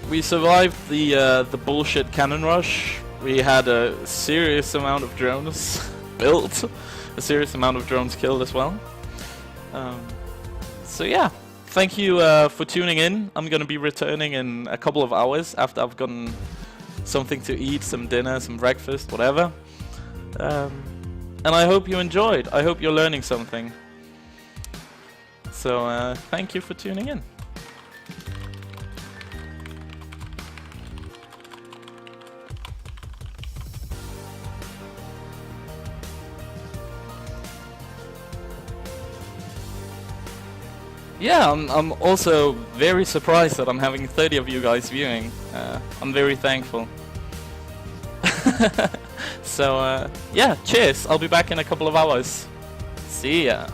we survived the bullshit cannon rush. We had a serious amount of drones built, a serious amount of drones killed as well. So yeah, thank you for tuning in. I'm gonna be returning in a couple of hours after I've gotten something to eat, some dinner, some breakfast, whatever. And I hope you enjoyed. I hope you're learning something. So thank you for tuning in. Yeah, I'm also very surprised that I'm having 30 of you guys viewing. I'm very thankful. So, yeah, cheers. I'll be back in a couple of hours. See ya.